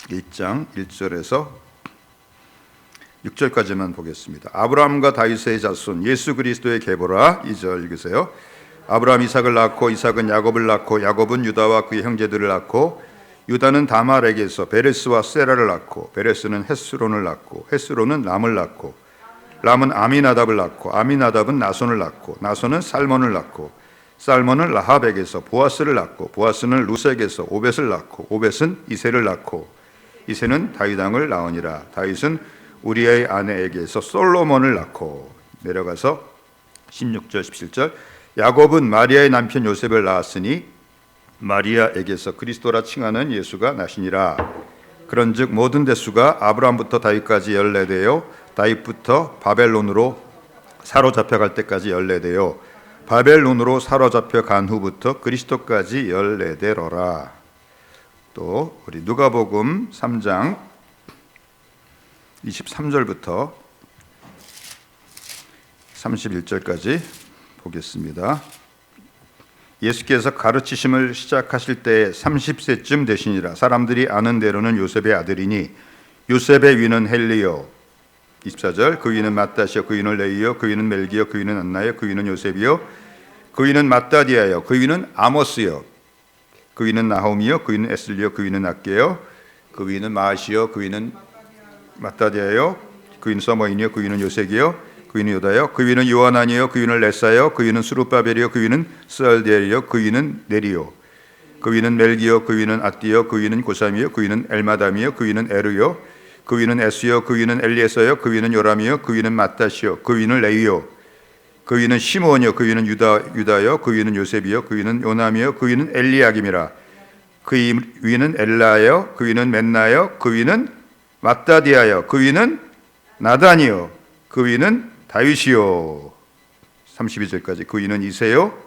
1장 1절에서 6절까지만 보겠습니다. 아브라함과 다윗의 자손 예수 그리스도의 계보라. 2절 읽으세요. 아브라함 이삭을 낳고 이삭은 야곱을 낳고 야곱은 유다와 그의 형제들을 낳고 유다는 다말에게서 베레스와 세라를 낳고 베레스는 헤스론을 낳고 헤스론은 람을 낳고 람은 아미나답을 낳고 아미나답은 나손을 낳고 나손은 살몬을 낳고 살몬은 라합에게서 보아스를 낳고 보아스는 루색에서 오벳을 낳고 오벳은 이새를 낳고 이새는 다윗 왕을 낳으니라. 다윗은 우리의 아내에게서 솔로몬을 낳고 내려가서 16절 17절 야곱은 마리아의 남편 요셉을 낳았으니 마리아에게서 그리스도라 칭하는 예수가 나시니라. 그런즉 모든 대수가 아브라함부터 다윗까지 14대요 다윗부터 바벨론으로 사로잡혀갈 때까지 14대요 바벨론으로 사로잡혀간 후부터 그리스도까지 14대로라. 또 우리 누가복음 3장 23절부터 31절까지 보겠습니다. 예수께서 가르치심을 시작하실 때 30세쯤 되시니라. 사람들이 아는 대로는 요셉의 아들이니 요셉의 위는 헬리요. 24절 그 위는 마따시요 그 위는 레이요 그 위는 멜기요 그 위는 안나요 그 위는 요셉이요 그 위는 마따디아요 그 위는 아모스요 그 위는 나홈이요 그 위는 에슬리요 그 위는 악게요 그 위는 마아시요 그 위는 마따디아요 그 위는 서머인이요 그 위는 요색이요 그 위는 요다요 그 위는 요하나니요 그 위는 레사요 그 위는 수룹바벨이요 그 위는 스알디엘이요 그 위는 네리요 그 위는 멜기요 그 위는 앗디요 그 위는 고삼이요 그 위는 엘마담이요 그 위는 에르요 그 위는 에스요 그 위는 엘리에서요 그 위는 요람이요 그 위는 마따시요 그 위는 레위요 그 위는 시므온이요 그 위는 유다요 그 위는 요셉이요 그 위는 요남이요 그 위는 엘리야김이라. 그 위는 엘라요 그 위는 맨나요 그 위는 마따디아요 그 위는 나단이요 그 위는 다윗이요. 32절까지 그 위는 이새요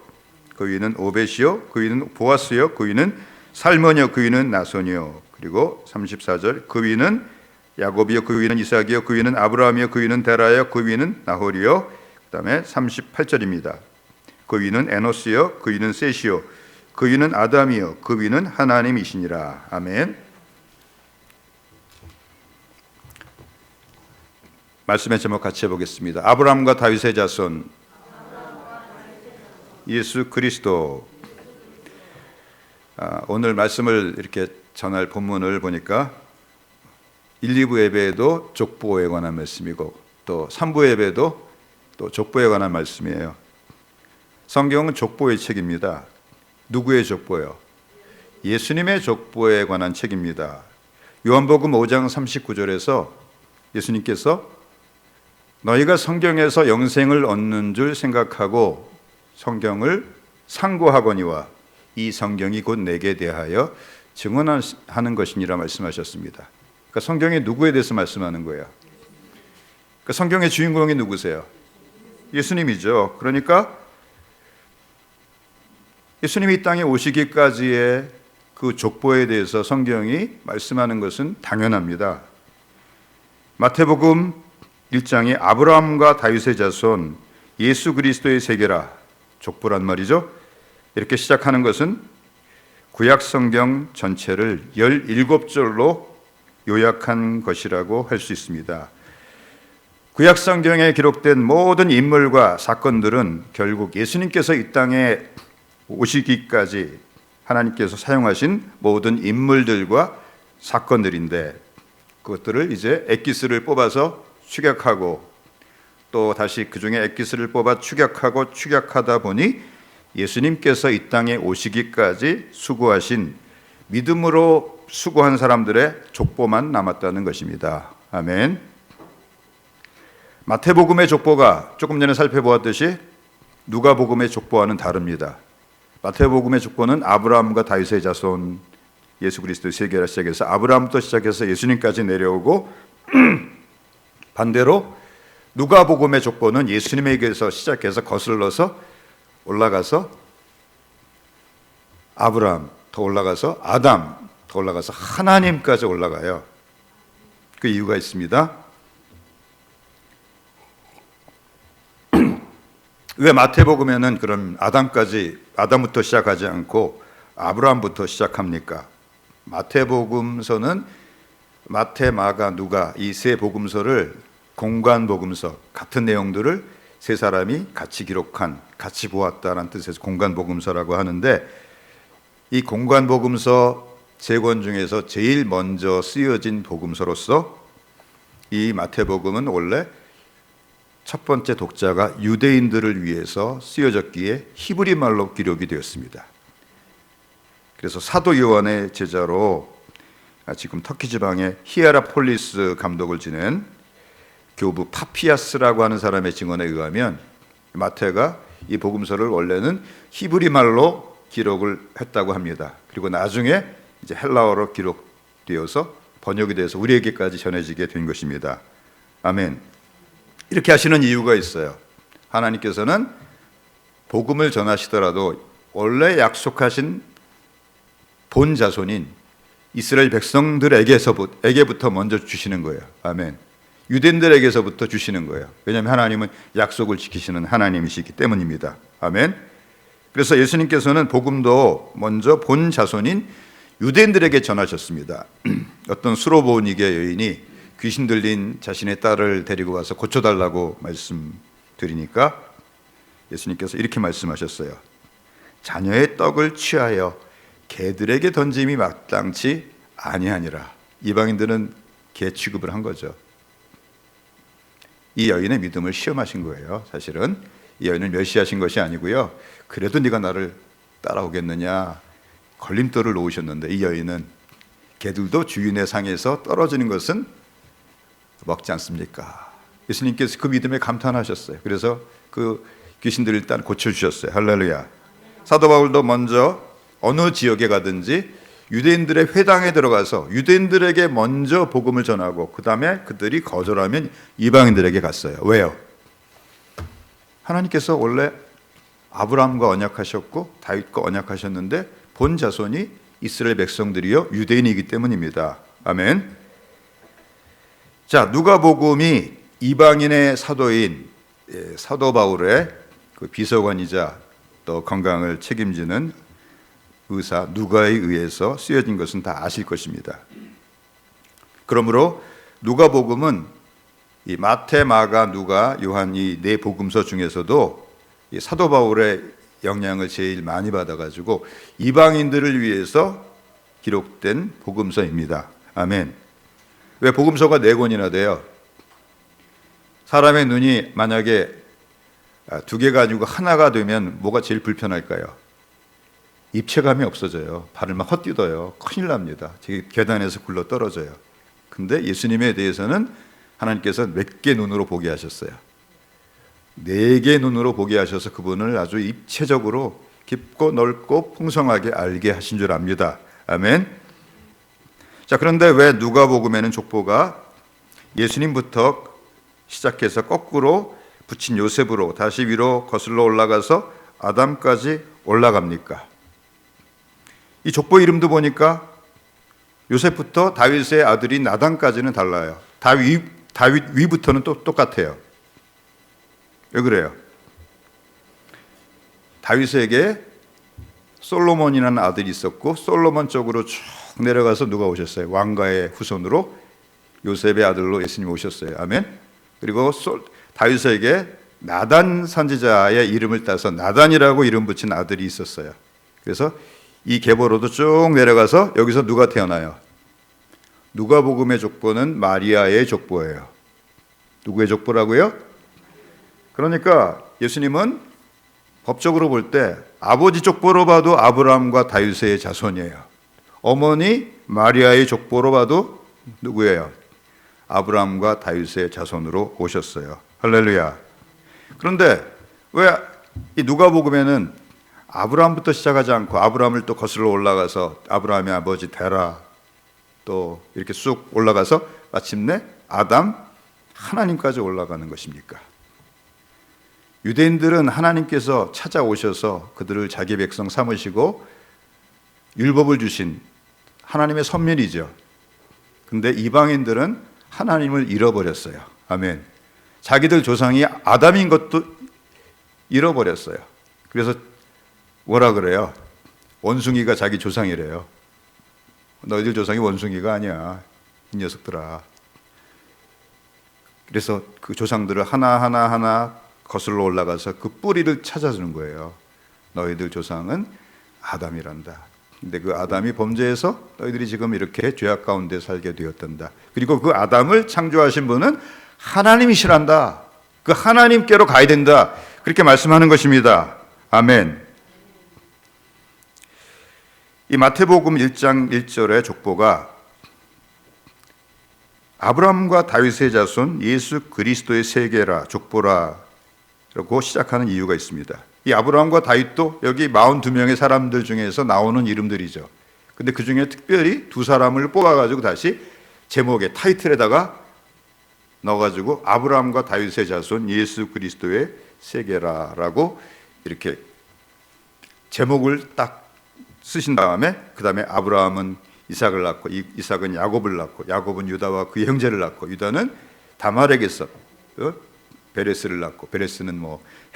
그 위는 오벳이요 그 위는 보아스요 그 위는 살몬이요 그 위는 나손이요. 그리고 34절 그 위는 야곱이요 그 위는 이삭이요 그 위는 아브라함이요 그 위는 데라요 그 위는 나홀이요. 그 다음에 38절입니다. 그 위는 에노스요 그 위는 셋이요 그 위는 아담이요 그 위는 하나님이시니라. 아멘. 말씀의 제목 같이 해보겠습니다. 아브라함과 다윗의 자손 예수 그리스도. 오늘 말씀을 이렇게 전할 본문을 보니까 1, 2부 예배에도 족보에 관한 말씀이고 또 3부 예배도 또 족보에 관한 말씀이에요. 성경은 족보의 책입니다. 누구의 족보요? 예수님의 족보에 관한 책입니다. 요한복음 5장 39절에서 예수님께서 너희가 성경에서 영생을 얻는 줄 생각하고 성경을 상고하거니와 이 성경이 곧 내게 대하여 증언하는 것이니라 말씀하셨습니다. 그러니까 성경이 누구에 대해서 말씀하는 거예요? 그러니까 성경의 주인공이 누구세요? 예수님이죠. 그러니까 예수님이 이 땅에 오시기까지의 그 족보에 대해서 성경이 말씀하는 것은 당연합니다. 마태복음 1장에 아브라함과 다윗의 자손 예수 그리스도의 세계라 족보란 말이죠. 이렇게 시작하는 것은 구약 성경 전체를 17절로 요약한 것이라고 할 수 있습니다. 구약 성경에 기록된 모든 인물과 사건들은 결국 예수님께서 이 땅에 오시기까지 하나님께서 사용하신 모든 인물들과 사건들인데 그것들을 이제 엑기스를 뽑아서 축약하고 또 다시 그 중에 엑기스를 뽑아 축약하고 축약하다 보니 예수님께서 이 땅에 오시기까지 수고하신 믿음으로 수고한 사람들의 족보만 남았다는 것입니다. 아멘. 마태복음의 족보가 조금 전에 살펴보았듯이 누가복음의 족보와는 다릅니다. 마태복음의 족보는 아브라함과 다윗의 자손 예수 그리스도의 세계라 시작해서 아브라함부터 시작해서 예수님까지 내려오고 반대로 누가복음의 족보는 예수님에게서 시작해서 거슬러서 올라가서 아브라함, 더 올라가서 아담, 더 올라가서 하나님까지 올라가요. 그 이유가 있습니다. 왜 마태복음에는 그럼 아담부터 시작하지 않고 아브라함부터 시작합니까? 마태복음서는 마태, 마가, 누가 이 세 복음서를 공관복음서, 같은 내용들을 세 사람이 같이 기록한, 같이 보았다는 뜻에서 공관복음서라고 하는데, 이 공관복음서 세 권 중에서 제일 먼저 쓰여진 복음서로서 이 마태복음은 원래 첫 번째 독자가 유대인들을 위해서 쓰여졌기에 히브리 말로 기록이 되었습니다. 그래서 사도 요한의 제자로 지금 터키 지방의 히에라폴리스 감독을 지낸 교부 파피아스라고 하는 사람의 증언에 의하면 마태가 이 복음서를 원래는 히브리 말로 기록을 했다고 합니다. 그리고 나중에 이제 헬라어로 기록되어서 번역이 돼서 우리에게까지 전해지게 된 것입니다. 아멘. 이렇게 하시는 이유가 있어요. 하나님께서는 복음을 전하시더라도 원래 약속하신 본 자손인 이스라엘 백성들에게부터 먼저 주시는 거예요. 아멘. 유대인들에게서부터 주시는 거예요. 왜냐하면 하나님은 약속을 지키시는 하나님이시기 때문입니다. 아멘. 그래서 예수님께서는 복음도 먼저 본 자손인 유대인들에게 전하셨습니다. 어떤 수로보니게 여인이 귀신 들린 자신의 딸을 데리고 와서 고쳐달라고 말씀드리니까 예수님께서 이렇게 말씀하셨어요. 자녀의 떡을 취하여 개들에게 던짐이 마땅치 아니하니라. 이방인들은 개 취급을 한 거죠. 이 여인의 믿음을 시험하신 거예요. 사실은 이 여인을 멸시하신 것이 아니고요. 그래도 네가 나를 따라오겠느냐 걸림돌을 놓으셨는데, 이 여인은 개들도 주인의 상에서 떨어지는 것은 먹지 않습니까? 예수님께서 그 믿음에 감탄하셨어요. 그래서 그 귀신들을 일단 고쳐주셨어요. 할렐루야. 사도 바울도 먼저 어느 지역에 가든지 유대인들의 회당에 들어가서 유대인들에게 먼저 복음을 전하고 그 다음에 그들이 거절하면 이방인들에게 갔어요. 왜요? 하나님께서 원래 아브라함과 언약하셨고 다윗과 언약하셨는데 본 자손이 이스라엘 백성들이요 유대인이기 때문입니다. 아멘. 자, 누가복음이 이방인의 사도인 사도 바울의 그 비서관이자 또 건강을 책임지는 의사 누가에 의해서 쓰여진 것은 다 아실 것입니다. 그러므로 누가복음은 이 마태, 마가, 누가, 요한 이 네 복음서 중에서도 이 사도 바울의 영향을 제일 많이 받아가지고 이방인들을 위해서 기록된 복음서입니다. 아멘. 왜 복음서가 네 권이나 돼요? 사람의 눈이 만약에 두 개가 아니고 하나가 되면 뭐가 제일 불편할까요? 입체감이 없어져요. 발을 막 헛디뎌요. 큰일 납니다. 계단에서 굴러 떨어져요. 근데 예수님에 대해서는 하나님께서 몇 개 눈으로 보게 하셨어요. 4개 눈으로 보게 하셔서 그분을 아주 입체적으로 깊고 넓고 풍성하게 알게 하신 줄 압니다. 아멘. 자, 그런데 왜 누가복음에는 족보가 예수님부터 시작해서 거꾸로 붙인 요셉으로 다시 위로 거슬러 올라가서 아담까지 올라갑니까? 이 족보 이름도 보니까 요셉부터 다윗의 아들인 나단까지는 달라요. 다윗 위부터는 또 똑같아요. 왜 그래요? 다윗에게 솔로몬이라는 아들이 있었고 솔로몬 쪽으로 쭉 내려가서 누가 오셨어요? 왕가의 후손으로 요셉의 아들로 예수님이 오셨어요. 아멘. 그리고 다윗에게 나단 선지자의 이름을 따서 나단이라고 이름 붙인 아들이 있었어요. 그래서 이 계보로도 쭉 내려가서 여기서 누가 태어나요? 누가복음의 족보는 마리아의 족보예요. 누구의 족보라고요? 그러니까 예수님은 법적으로 볼 때 아버지 족보로 봐도 아브라함과 다윗의 자손이에요. 어머니 마리아의 족보로 봐도 누구예요? 아브라함과 다윗의 자손으로 오셨어요. 할렐루야. 그런데 왜 이 누가복음에는 아브라함부터 시작하지 않고 아브라함을 또 거슬러 올라가서 아브라함의 아버지 데라 또 이렇게 쑥 올라가서 마침내 아담 하나님까지 올라가는 것입니까? 유대인들은 하나님께서 찾아오셔서 그들을 자기 백성 삼으시고 율법을 주신 하나님의 선민이죠. 근데 이방인들은 하나님을 잃어버렸어요. 아멘. 자기들 조상이 아담인 것도 잃어버렸어요. 그래서 뭐라 그래요? 원숭이가 자기 조상이래요. 너희들 조상이 원숭이가 아니야, 이 녀석들아. 그래서 그 조상들을 하나하나 거슬러 올라가서 그 뿌리를 찾아주는 거예요. 너희들 조상은 아담이란다. 근데 그 아담이 범죄해서 너희들이 지금 이렇게 죄악 가운데 살게 되었단다. 그리고 그 아담을 창조하신 분은 하나님이시란다. 그 하나님께로 가야 된다. 그렇게 말씀하는 것입니다. 아멘. 이 마태복음 1장 1절의 족보가 아브라함과 다윗의 자손 예수 그리스도의 세계라 족보라라고 시작하는 이유가 있습니다. 이 아브라함과 다윗도 여기 42명의 사람들 중에서 나오는 이름들이죠. 근데 그 중에 특별히 두 사람을 뽑아가지고 다시 제목에 타이틀에다가 넣어가지고 아브라함과 다윗의 자손 예수 그리스도의 세계라라고 이렇게 제목을 딱 쓰신 다음에 그 다음에 아브라함은 이삭을 낳고 이삭은 야곱을 낳고 야곱은 유다와 그의 형제를 낳고 유다는 다말에게서 베레스를 낳고 베레스는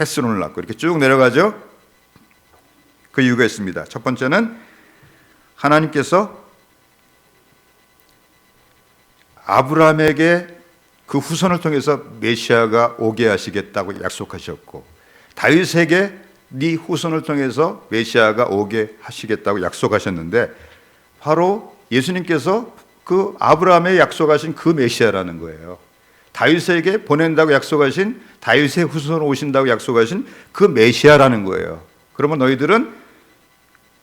헤스론을 낳고 이렇게 쭉 내려가죠. 그 이유가 있습니다. 첫 번째는 하나님께서 아브라함에게 그 후손을 통해서 메시아가 오게 하시겠다고 약속하셨고 다윗에게 네 후손을 통해서 메시아가 오게 하시겠다고 약속하셨는데 바로 예수님께서 그 아브라함에 약속하신 그 메시아라는 거예요. 다윗에게 보낸다고 약속하신 다윗의 후손으로 오신다고 약속하신 그 메시아라는 거예요. 그러면 너희들은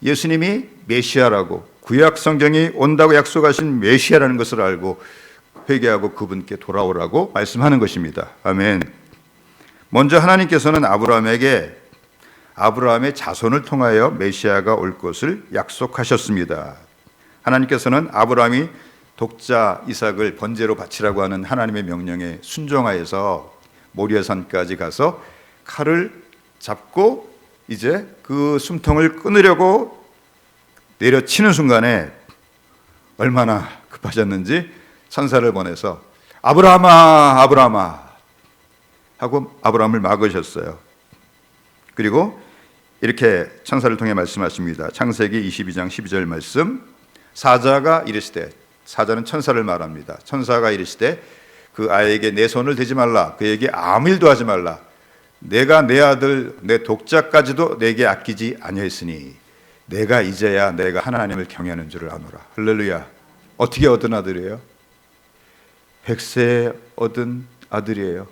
예수님이 메시아라고 구약 성경이 온다고 약속하신 메시아라는 것을 알고 회개하고 그분께 돌아오라고 말씀하는 것입니다. 아멘. 먼저 하나님께서는 아브라함에게 아브라함의 자손을 통하여 메시아가 올 것을 약속하셨습니다. 하나님께서는 아브라함이 독자 이삭을 번제로 바치라고 하는 하나님의 명령에 순종하여서 모리아산까지 가서 칼을 잡고 이제 그 숨통을 끊으려고 내려치는 순간에 얼마나 급하셨는지 천사를 보내서 아브라함아 아브라함아 하고 아브라함을 막으셨어요. 그리고 이렇게 천사를 통해 말씀하십니다. 창세기 22장 12절 말씀. 사자가 이르시되, 사자는 천사를 말합니다. 천사가 이르시되 그 아이에게 내 손을 대지 말라, 그에게 아무 일도 하지 말라. 내가 내 아들 내 독자까지도 내게 아끼지 아니하였으니 내가 이제야 내가 하나님을 경외하는 줄을 아노라. 할렐루야. 어떻게 얻은 아들이에요? 100세에 얻은 아들이에요.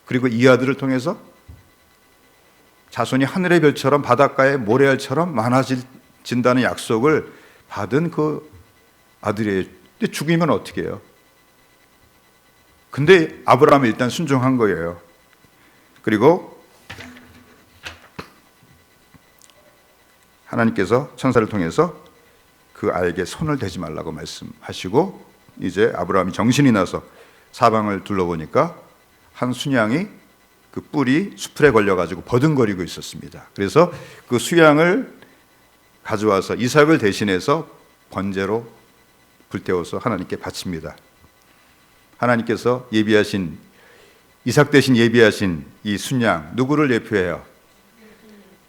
그리고 이 아들을 통해서 자손이 하늘의 별처럼 바닷가의 모래알처럼 많아진다는 약속을 받은 그 아들이에요. 근데 죽이면 어떻게 해요? 근데 아브라함이 일단 순종한 거예요. 그리고 하나님께서 천사를 통해서 그 아이에게 손을 대지 말라고 말씀하시고 이제 아브라함이 정신이 나서 사방을 둘러보니까 한 순양이 그 뿔이 수풀에 걸려가지고 버둥거리고 있었습니다. 그래서 그 수양을 가져와서 이삭을 대신해서 번제로 불태워서 하나님께 바칩니다. 하나님께서 예비하신 이삭 대신 예비하신 이 순양 누구를 예표해요?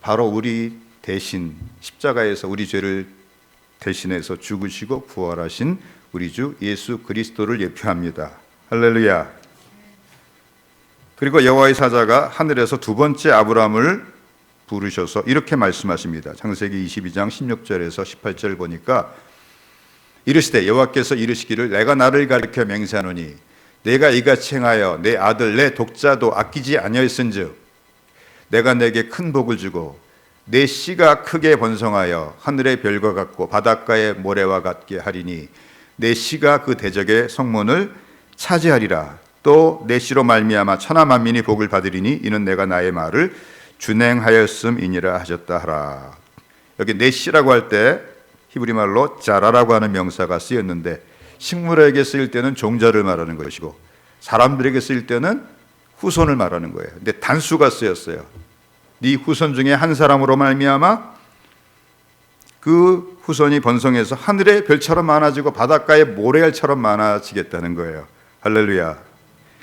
바로 우리 대신 십자가에서 우리 죄를 대신해서 죽으시고 부활하신 우리 주 예수 그리스도를 예표합니다. 할렐루야. 그리고 여호와의 사자가 하늘에서 두 번째 아브라함을 부르셔서 이렇게 말씀하십니다. 창세기 22장 16절에서 18절 보니까 이르시되 여호와께서 이르시기를 내가 나를 가리켜 맹세하노니 내가 이같이 행하여 내 아들 내 독자도 아끼지 아니하였은즉 내가 내게 큰 복을 주고 내 씨가 크게 번성하여 하늘의 별과 같고 바닷가의 모래와 같게 하리니 내 씨가 그 대적의 성문을 차지하리라. 또 내 씨로 말미암아 천하 만민이 복을 받으리니 이는 내가 나의 말을 준행하였음이니라 하셨다 하라. 여기 내 씨라고 할 때 히브리 말로 자라라고 하는 명사가 쓰였는데 식물에게 쓰일 때는 종자를 말하는 것이고 사람들에게 쓰일 때는 후손을 말하는 거예요. 근데 단수가 쓰였어요. 네 후손 중에 한 사람으로 말미암아 그 후손이 번성해서 하늘의 별처럼 많아지고 바닷가의 모래알처럼 많아지겠다는 거예요. 할렐루야.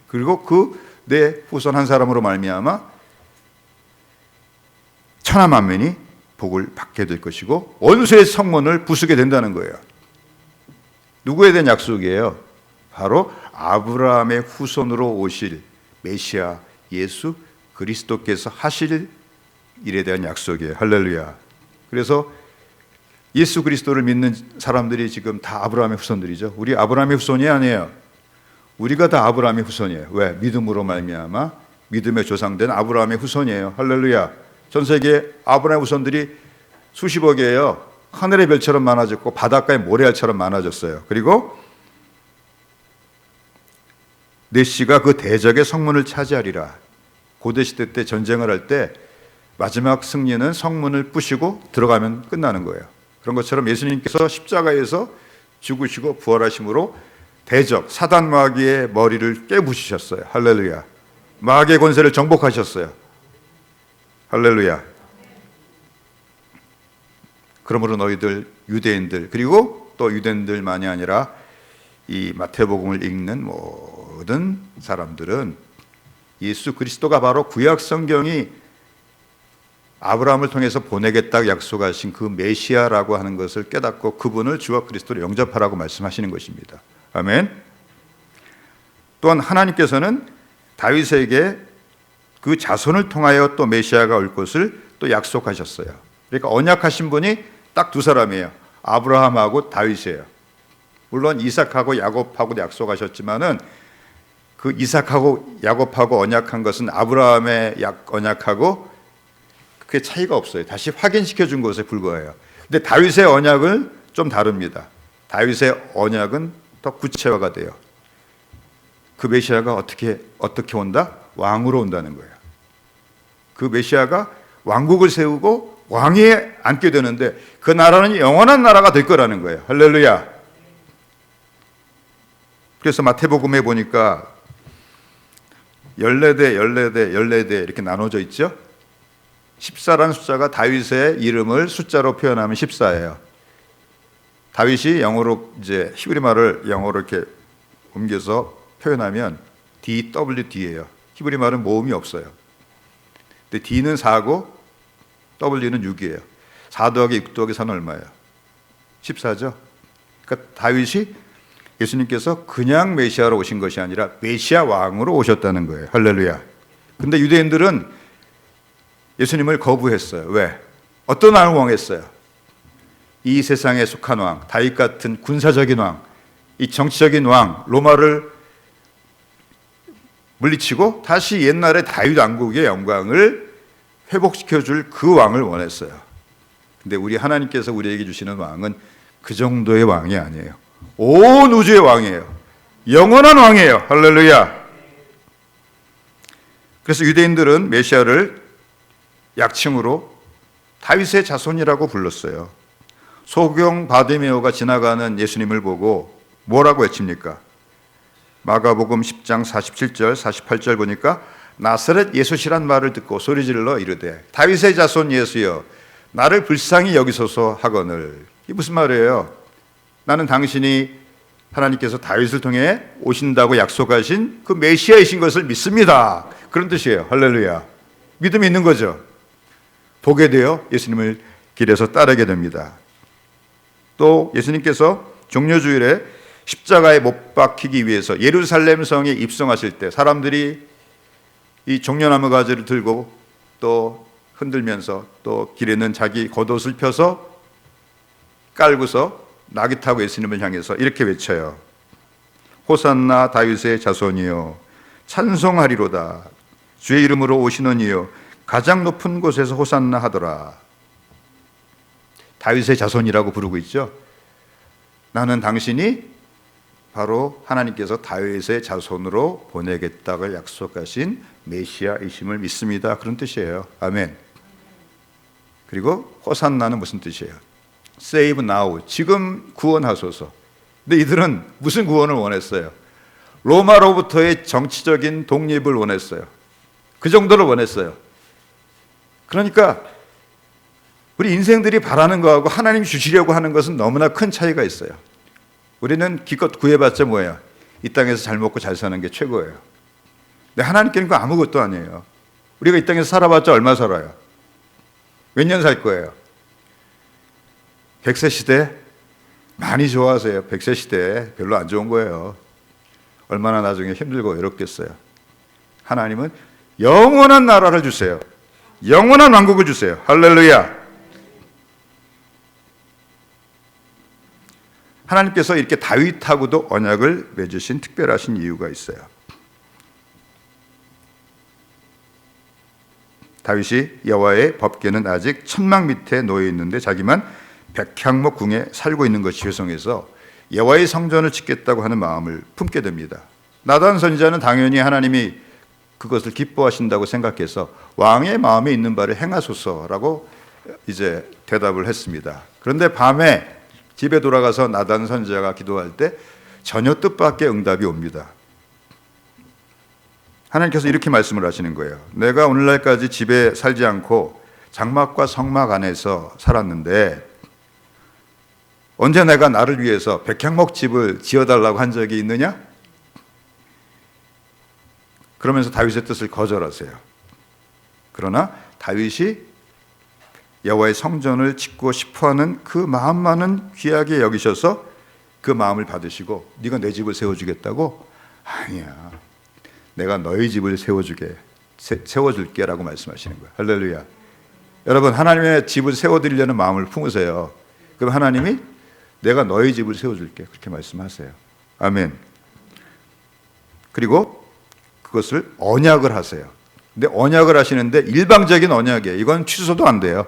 그리고 그 내 후손 한 사람으로 말미암아 천하 만민이 복을 받게 될 것이고 원수의 성문을 부수게 된다는 거예요. 누구에 대한 약속이에요? 바로 아브라함의 후손으로 오실 메시아 예수 그리스도께서 하실 일에 대한 약속이에요. 할렐루야. 그래서 예수 그리스도를 믿는 사람들이 지금 다 아브라함의 후손들이죠. 우리 아브라함의 후손이 아니에요. 우리가 다 아브라함의 후손이에요. 왜? 믿음으로 말미암아 믿음의 조상된 아브라함의 후손이에요. 할렐루야. 전 세계 아브라함의 후손들이 수십억이에요. 하늘의 별처럼 많아졌고 바닷가의 모래알처럼 많아졌어요. 그리고 내 씨가 그 대적의 성문을 차지하리라. 고대시대 때 전쟁을 할 때 마지막 승리는 성문을 부시고 들어가면 끝나는 거예요. 그런 것처럼 예수님께서 십자가에서 죽으시고 부활하심으로 대적 사단 마귀의 머리를 깨부수셨어요. 할렐루야. 마귀의 권세를 정복하셨어요. 할렐루야. 그러므로 너희들 유대인들 그리고 또 유대인들만이 아니라 이 마태복음을 읽는 모든 사람들은 예수 그리스도가 바로 구약 성경이 아브라함을 통해서 보내겠다고 약속하신 그 메시아라고 하는 것을 깨닫고 그분을 주와 그리스도로 영접하라고 말씀하시는 것입니다. 아멘. 또한 하나님께서는 다윗에게 그 자손을 통하여 또 메시아가 올 것을 또 약속하셨어요. 그러니까 언약하신 분이 딱 두 사람이에요. 아브라함하고 다윗이에요. 물론 이삭하고 야곱하고도 약속하셨지만은 그 이삭하고 야곱하고 언약한 것은 아브라함의 언약하고 그게 차이가 없어요. 다시 확인시켜 준 것에 불과해요. 근데 다윗의 언약은 좀 다릅니다. 다윗의 언약은 더 구체화가 돼요. 그 메시아가 어떻게 온다? 왕으로 온다는 거예요. 그 메시아가 왕국을 세우고 왕위에 앉게 되는데 그 나라는 영원한 나라가 될 거라는 거예요. 할렐루야. 그래서 마태복음에 보니까 14대 이렇게 나눠져 있죠. 14라는 숫자가 다윗의 이름을 숫자로 표현하면 14예요. 다윗이 영어로 이제 히브리 말을 영어로 이렇게 옮겨서 표현하면 DWD예요. 히브리 말은 모음이 없어요. 근데 D는 4고 W는 6이에요. 4 더하기 6 더하기 4는 얼마예요? 14죠. 그러니까 다윗이 예수님께서 그냥 메시아로 오신 것이 아니라 메시아 왕으로 오셨다는 거예요. 할렐루야. 근데 유대인들은 예수님을 거부했어요. 왜? 어떤 왕을 원했어요? 이 세상에 속한 왕, 다윗 같은 군사적인 왕, 이 정치적인 왕, 로마를 물리치고 다시 옛날의 다윗 왕국의 영광을 회복시켜줄 그 왕을 원했어요. 근데 우리 하나님께서 우리에게 주시는 왕은 그 정도의 왕이 아니에요. 온 우주의 왕이에요. 영원한 왕이에요. 할렐루야. 그래서 유대인들은 메시아를 약칭으로 다윗의 자손이라고 불렀어요. 소경 바디메오가 지나가는 예수님을 보고 뭐라고 외칩니까? 마가복음 10장 47절 48절 보니까 나사렛 예수시란 말을 듣고 소리질러 이르되 다윗의 자손 예수여 나를 불쌍히 여기소서 하거늘. 이게 무슨 말이에요? 나는 당신이 하나님께서 다윗을 통해 오신다고 약속하신 그 메시아이신 것을 믿습니다. 그런 뜻이에요. 할렐루야. 믿음이 있는 거죠. 보게 되어 예수님을 길에서 따르게 됩니다. 또 예수님께서 종려주일에 십자가에 못 박히기 위해서 예루살렘 성에 입성하실 때 사람들이 이 종려나무 가지를 들고 또 흔들면서 또 길에 있는 자기 겉옷을 펴서 깔고서 나귀 타고 예수님을 향해서 이렇게 외쳐요. 호산나 다윗의 자손이여 찬송하리로다. 주의 이름으로 오시는 이여 가장 높은 곳에서 호산나 하더라. 다윗의 자손이라고 부르고 있죠. 나는 당신이 바로 하나님께서 다윗의 자손으로 보내겠다고 약속하신 메시아이심을 믿습니다. 그런 뜻이에요. 아멘. 그리고 호산나는 무슨 뜻이에요? Save now. 지금 구원하소서. 근데 이들은 무슨 구원을 원했어요? 로마로부터의 정치적인 독립을 원했어요. 그 정도를 원했어요. 그러니까 우리 인생들이 바라는 거하고 하나님이 주시려고 하는 것은 너무나 큰 차이가 있어요. 우리는 기껏 구해봤자 뭐예요? 이 땅에서 잘 먹고 잘 사는 게 최고예요. 근데 하나님께는 그거 아무것도 아니에요. 우리가 이 땅에서 살아봤자 얼마 살아요? 몇 년 살 거예요? 100세 시대 많이 좋아하세요. 100세 시대에 별로 안 좋은 거예요. 얼마나 나중에 힘들고 외롭겠어요. 하나님은 영원한 나라를 주세요. 영원한 왕국을 주세요. 할렐루야. 하나님께서 이렇게 다윗하고도 언약을 맺으신 특별하신 이유가 있어요. 다윗이 여호와의 법궤는 아직 천막 밑에 놓여 있는데 자기만 백향목 궁에 살고 있는 것이 죄송해서 여호와의 성전을 짓겠다고 하는 마음을 품게 됩니다. 나단 선지자는 당연히 하나님이 그것을 기뻐하신다고 생각해서 왕의 마음에 있는 바를 행하소서라고 이제 대답을 했습니다. 그런데 밤에 집에 돌아가서 나단 선지자가 기도할 때 전혀 뜻밖의 응답이 옵니다. 하나님께서 이렇게 말씀을 하시는 거예요. 내가 오늘날까지 집에 살지 않고 장막과 성막 안에서 살았는데 언제 내가 나를 위해서 백향목 집을 지어달라고 한 적이 있느냐? 그러면서 다윗의 뜻을 거절하세요. 그러나 다윗이 여호와의 성전을 짓고 싶어하는 그 마음만은 귀하게 여기셔서 그 마음을 받으시고 네가 내 집을 세워주겠다고? 아니야, 내가 너희 집을 세워줄게 라고 말씀하시는 거예요. 할렐루야. 여러분, 하나님의 집을 세워드리려는 마음을 품으세요. 그럼 하나님이 내가 너희 집을 세워줄게 그렇게 말씀하세요. 아멘. 그리고 그것을 언약을 하세요. 근데 언약을 하시는데 일방적인 언약이에요. 이건 취소도 안 돼요.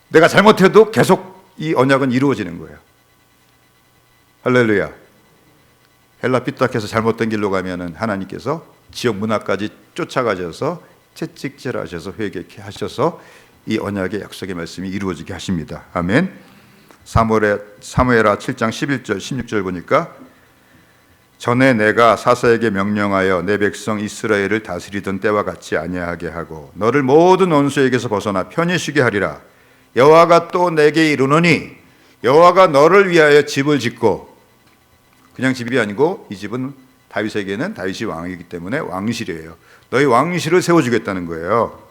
내가 잘못해도 계속 이 언약은 이루어지는 거예요. 할렐루야. 헬라 삐딱해서 잘못된 길로 가면은 하나님께서 지옥 문화까지 쫓아가셔서 채찍질하셔서 회개케 하셔서 이 언약의 약속의 말씀이 이루어지게 하십니다. 아멘. 사무엘하 7장 11절 16절 보니까 전에 내가 사사에게 명령하여 내 백성 이스라엘을 다스리던 때와 같이 아니하게 하고 너를 모든 원수에게서 벗어나 편히 쉬게 하리라. 여호와가 또 내게 이르노니 여호와가 너를 위하여 집을 짓고, 그냥 집이 아니고 이 집은 다윗에게는 다윗이 왕이기 때문에 왕실이에요. 너희 왕실을 세워주겠다는 거예요.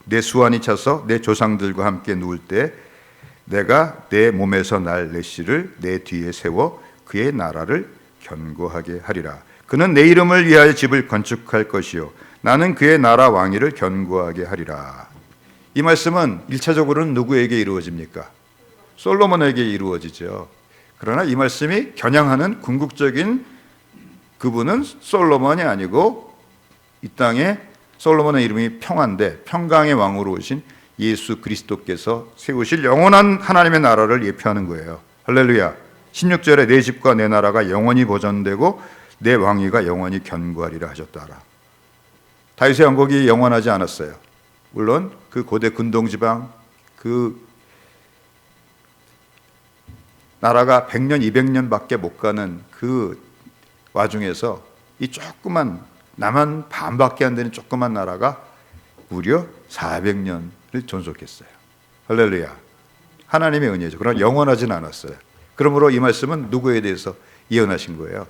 내 수완이 차서 내 조상들과 함께 누울 때 내가 내 몸에서 날 내 씨를 내 뒤에 세워 그의 나라를 견고하게 하리라. 그는 내 이름을 위하여 집을 건축할 것이요 나는 그의 나라 왕위를 견고하게 하리라. 이 말씀은 1차적으로는 누구에게 이루어집니까? 솔로몬에게 이루어지죠. 그러나 이 말씀이 겨냥하는 궁극적인 그분은 솔로몬이 아니고 이 땅에 솔로몬의 이름이 평화인데 평강의 왕으로 오신 예수 그리스도께서 세우실 영원한 하나님의 나라를 예표하는 거예요. 할렐루야. 16절에 내 집과 내 나라가 영원히 보존되고 내 왕위가 영원히 견고하리라 하셨다라. 다윗의 왕국이 영원하지 않았어요. 물론 그 고대 근동지방 그 나라가 100년, 200년밖에 못 가는 그 와중에서 이 조그만 남한 반밖에 안 되는 조그만 나라가 무려 400년을 존속했어요. 할렐루야. 하나님의 은혜죠. 그러나 영원하진 않았어요. 그러므로 이 말씀은 누구에 대해서 예언하신 거예요?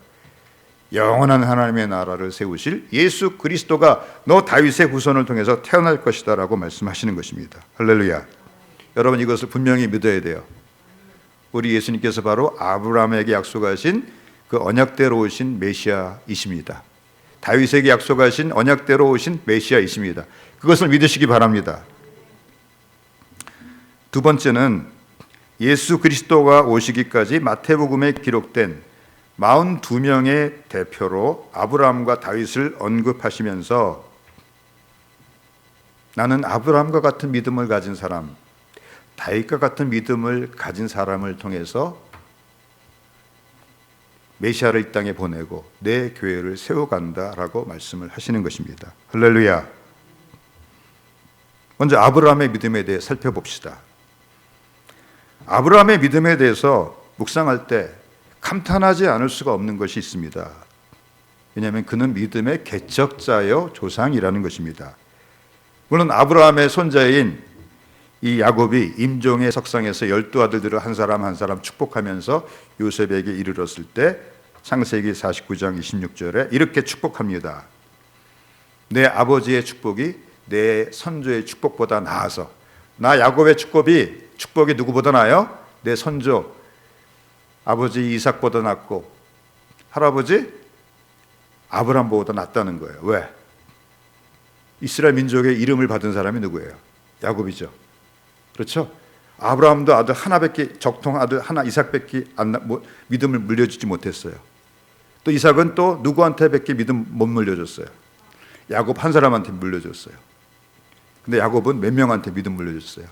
영원한 하나님의 나라를 세우실 예수 그리스도가 너 다윗의 후손을 통해서 태어날 것이다 라고 말씀하시는 것입니다. 할렐루야. 여러분, 이것을 분명히 믿어야 돼요. 우리 예수님께서 바로 아브라함에게 약속하신 그 언약대로 오신 메시아이십니다. 다윗에게 약속하신 언약대로 오신 메시아이십니다. 그것을 믿으시기 바랍니다. 두 번째는 예수 그리스도가 오시기까지 마태복음에 기록된 42명의 대표로 아브라함과 다윗을 언급하시면서 나는 아브라함과 같은 믿음을 가진 사람, 다윗과 같은 믿음을 가진 사람을 통해서 메시아를 이 땅에 보내고 내 교회를 세워간다라고 말씀을 하시는 것입니다. 할렐루야. 먼저 아브라함의 믿음에 대해 살펴봅시다. 아브라함의 믿음에 대해서 묵상할 때 감탄하지 않을 수가 없는 것이 있습니다. 왜냐하면 그는 믿음의 개척자요 조상이라는 것입니다. 물론 아브라함의 손자인 이 야곱이 임종의 석상에서 12아들들을 한 사람 한 사람 축복하면서 요셉에게 이르렀을 때 창세기 49장 26절에 이렇게 축복합니다. 내 아버지의 축복이 내 선조의 축복보다 나아서 나 야곱의 축복이 축복이 누구보다 나아요? 내 선조 아버지 이삭보다 낫고 할아버지 아브람보다 낫다는 거예요. 왜? 이스라엘 민족의 이름을 받은 사람이 누구예요? 야곱이죠. 그렇죠? 아브라함도 아들 하나밖에, 적통 아들 하나 이삭밖에 믿음을 물려주지 못했어요. 또 이삭은 또 누구한테밖에 믿음 못 물려줬어요? 야곱 한 사람한테 물려줬어요. 근데 야곱은 몇 명한테 믿음 물려줬어요?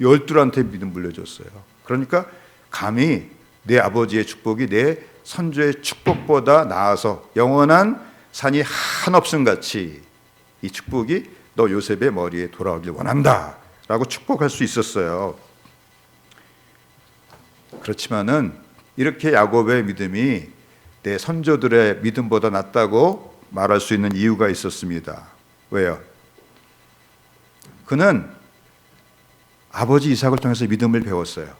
12한테 믿음 물려줬어요. 그러니까 감히 내 아버지의 축복이 내 선조의 축복보다 나아서 영원한 산이 한없음 같이 이 축복이 너 요셉의 머리에 돌아오길 원한다 라고 축복할 수 있었어요. 그렇지만은 이렇게 야곱의 믿음이 내 선조들의 믿음보다 낫다고 말할 수 있는 이유가 있었습니다. 왜요? 그는 아버지 이삭을 통해서 믿음을 배웠어요.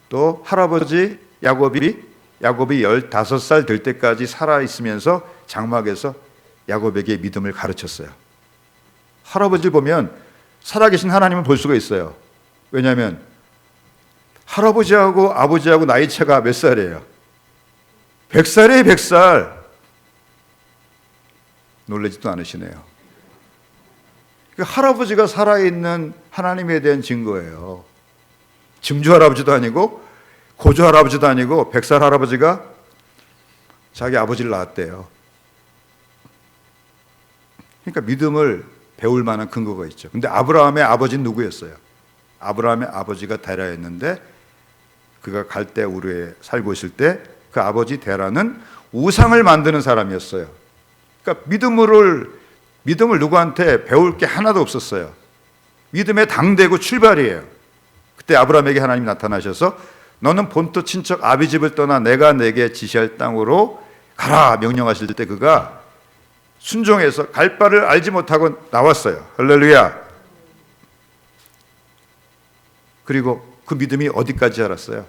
또 할아버지 야곱이 15살 될 때까지 살아있으면서 장막에서 야곱에게 믿음을 가르쳤어요. 할아버지를 보면 살아계신 하나님을 볼 수가 있어요. 왜냐하면 할아버지하고 아버지하고 나이 차가 몇 살이에요? 100살이에요. 100살. 놀라지도 않으시네요. 할아버지가 살아있는 하나님에 대한 증거예요. 증조 할아버지도 아니고 고조 할아버지도 아니고 100살 할아버지가 자기 아버지를 낳았대요. 그러니까 믿음을 배울 만한 근거가 있죠. 근데 아브라함의 아버지는 누구였어요? 아브라함의 아버지가 테라였는데 그가 갈대 우르에 살고 있을 때 그 아버지 테라는 우상을 만드는 사람이었어요. 그러니까 믿음을 누구한테 배울 게 하나도 없었어요. 믿음의 당대고 출발이에요. 그때 아브라함에게 하나님이 나타나셔서 너는 본토 친척 아비 집을 떠나 내가 내게 지시할 땅으로 가라 명령하실 때 그가 순종해서 갈 바를 알지 못하고 나왔어요. 할렐루야. 그리고 그 믿음이 어디까지 자랐어요?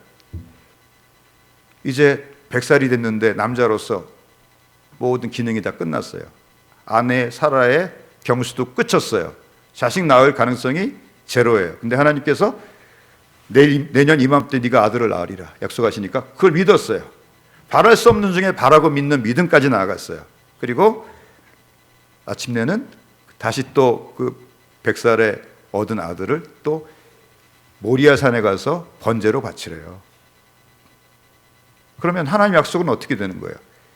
이제 100살이 됐는데 남자로서 모든 기능이 다 끝났어요. 아내 사라의 경수도 끝쳤어요. 자식 낳을 가능성이 제로예요. 근데 하나님께서 내년 이맘때 네가 아들을 낳으리라 약속하시니까 그걸 믿었어요. 바랄 수 없는 중에 바라고 믿는 믿음까지 나아갔어요. 그리고 아침내는 다시 또 그 100살에 얻은 아들을 또 모리아 산에 가서 번제로 바치래요. 그러면 하나님 약속은 어떻게 되는 거예요?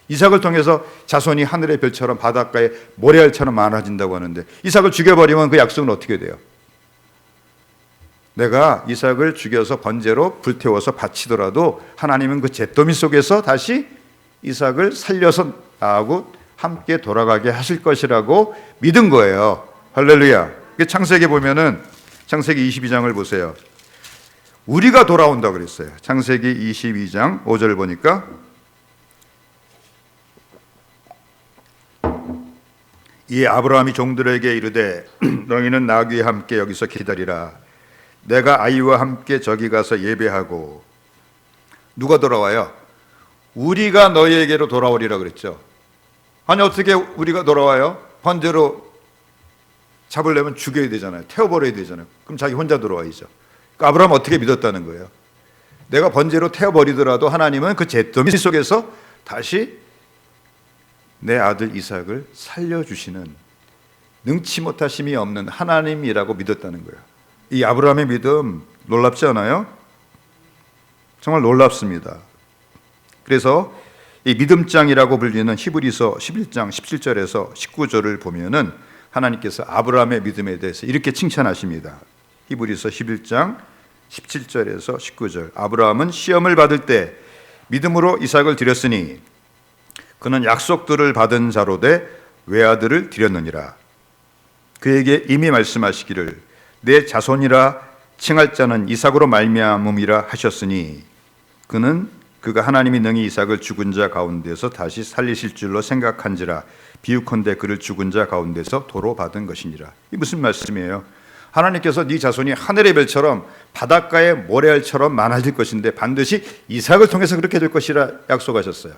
이삭을 통해서 자손이 하늘의 별처럼 바닷가의 모래알처럼 많아진다고 하는데 이삭을 죽여버리면 그 약속은 어떻게 돼요? 내가 이삭을 죽여서 번제로 불태워서 바치더라도 하나님은 그 잿더미 속에서 다시 이삭을 살려서 나하고 함께 돌아가게 하실 것이라고 믿은 거예요. 할렐루야. 창세기 보면은 창세기 22장을 보세요. 우리가 돌아온다 그랬어요. 창세기 22장 5절 보니까 이 아브라함이 종들에게 이르되 너희는 나귀와 함께 여기서 기다리라. 내가 아이와 함께 저기 가서 예배하고. 누가 돌아와요? 우리가 너희에게로 돌아오리라 그랬죠. 아니 어떻게 우리가 돌아와요? 번제로 잡으려면 죽여야 되잖아요. 태워버려야 되잖아요. 그럼 자기 혼자 돌아와야죠. 그러니까 아브라함 어떻게 믿었다는 거예요? 내가 번제로 태워버리더라도 하나님은 그 잿더미 속에서 다시 내 아들 이삭을 살려주시는 능치 못하심이 없는 하나님이라고 믿었다는 거예요. 이 아브라함의 믿음 놀랍지 않아요? 정말 놀랍습니다. 그래서 이 믿음장이라고 불리는 히브리서 11장 17절에서 19절을 보면은 하나님께서 아브라함의 믿음에 대해서 이렇게 칭찬하십니다. 히브리서 11장 17절에서 19절. 아브라함은 시험을 받을 때 믿음으로 이삭을 드렸으니 그는 약속들을 받은 자로 돼 외아들을 드렸느니라. 그에게 이미 말씀하시기를 내 자손이라 칭할 자는 이삭으로 말미암음이라 하셨으니 그가 하나님이 능히 이삭을 죽은 자 가운데서 다시 살리실 줄로 생각한지라 비유컨대 그를 죽은 자 가운데서 도로 받은 것이니라. 이 무슨 말씀이에요? 하나님께서 네 자손이 하늘의 별처럼 바닷가의 모래알처럼 많아질 것인데 반드시 이삭을 통해서 그렇게 될 것이라 약속하셨어요.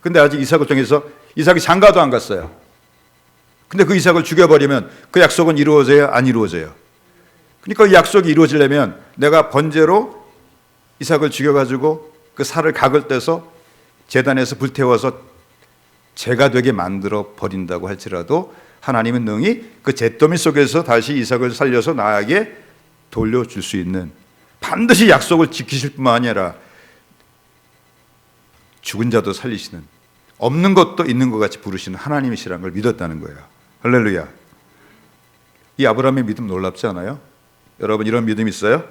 근데 아직 이삭을 통해서 이삭이 장가도 안 갔어요. 근데 그 이삭을 죽여버리면 그 약속은 이루어져야 안 이루어져요? 그러니까 이 약속이 이루어지려면 내가 번제로 이삭을 죽여가지고 그 살을 각을 떼서 제단에서 불태워서 제가 되게 만들어 버린다고 할지라도 하나님은 능히 그 잿더미 속에서 다시 이삭을 살려서 나에게 돌려줄 수 있는, 반드시 약속을 지키실 뿐만 아니라 죽은 자도 살리시는, 없는 것도 있는 것 같이 부르시는 하나님이시라는 걸 믿었다는 거예요. 할렐루야. 이 아브라함의 믿음 놀랍지 않아요? 여러분 이런 믿음 있어요?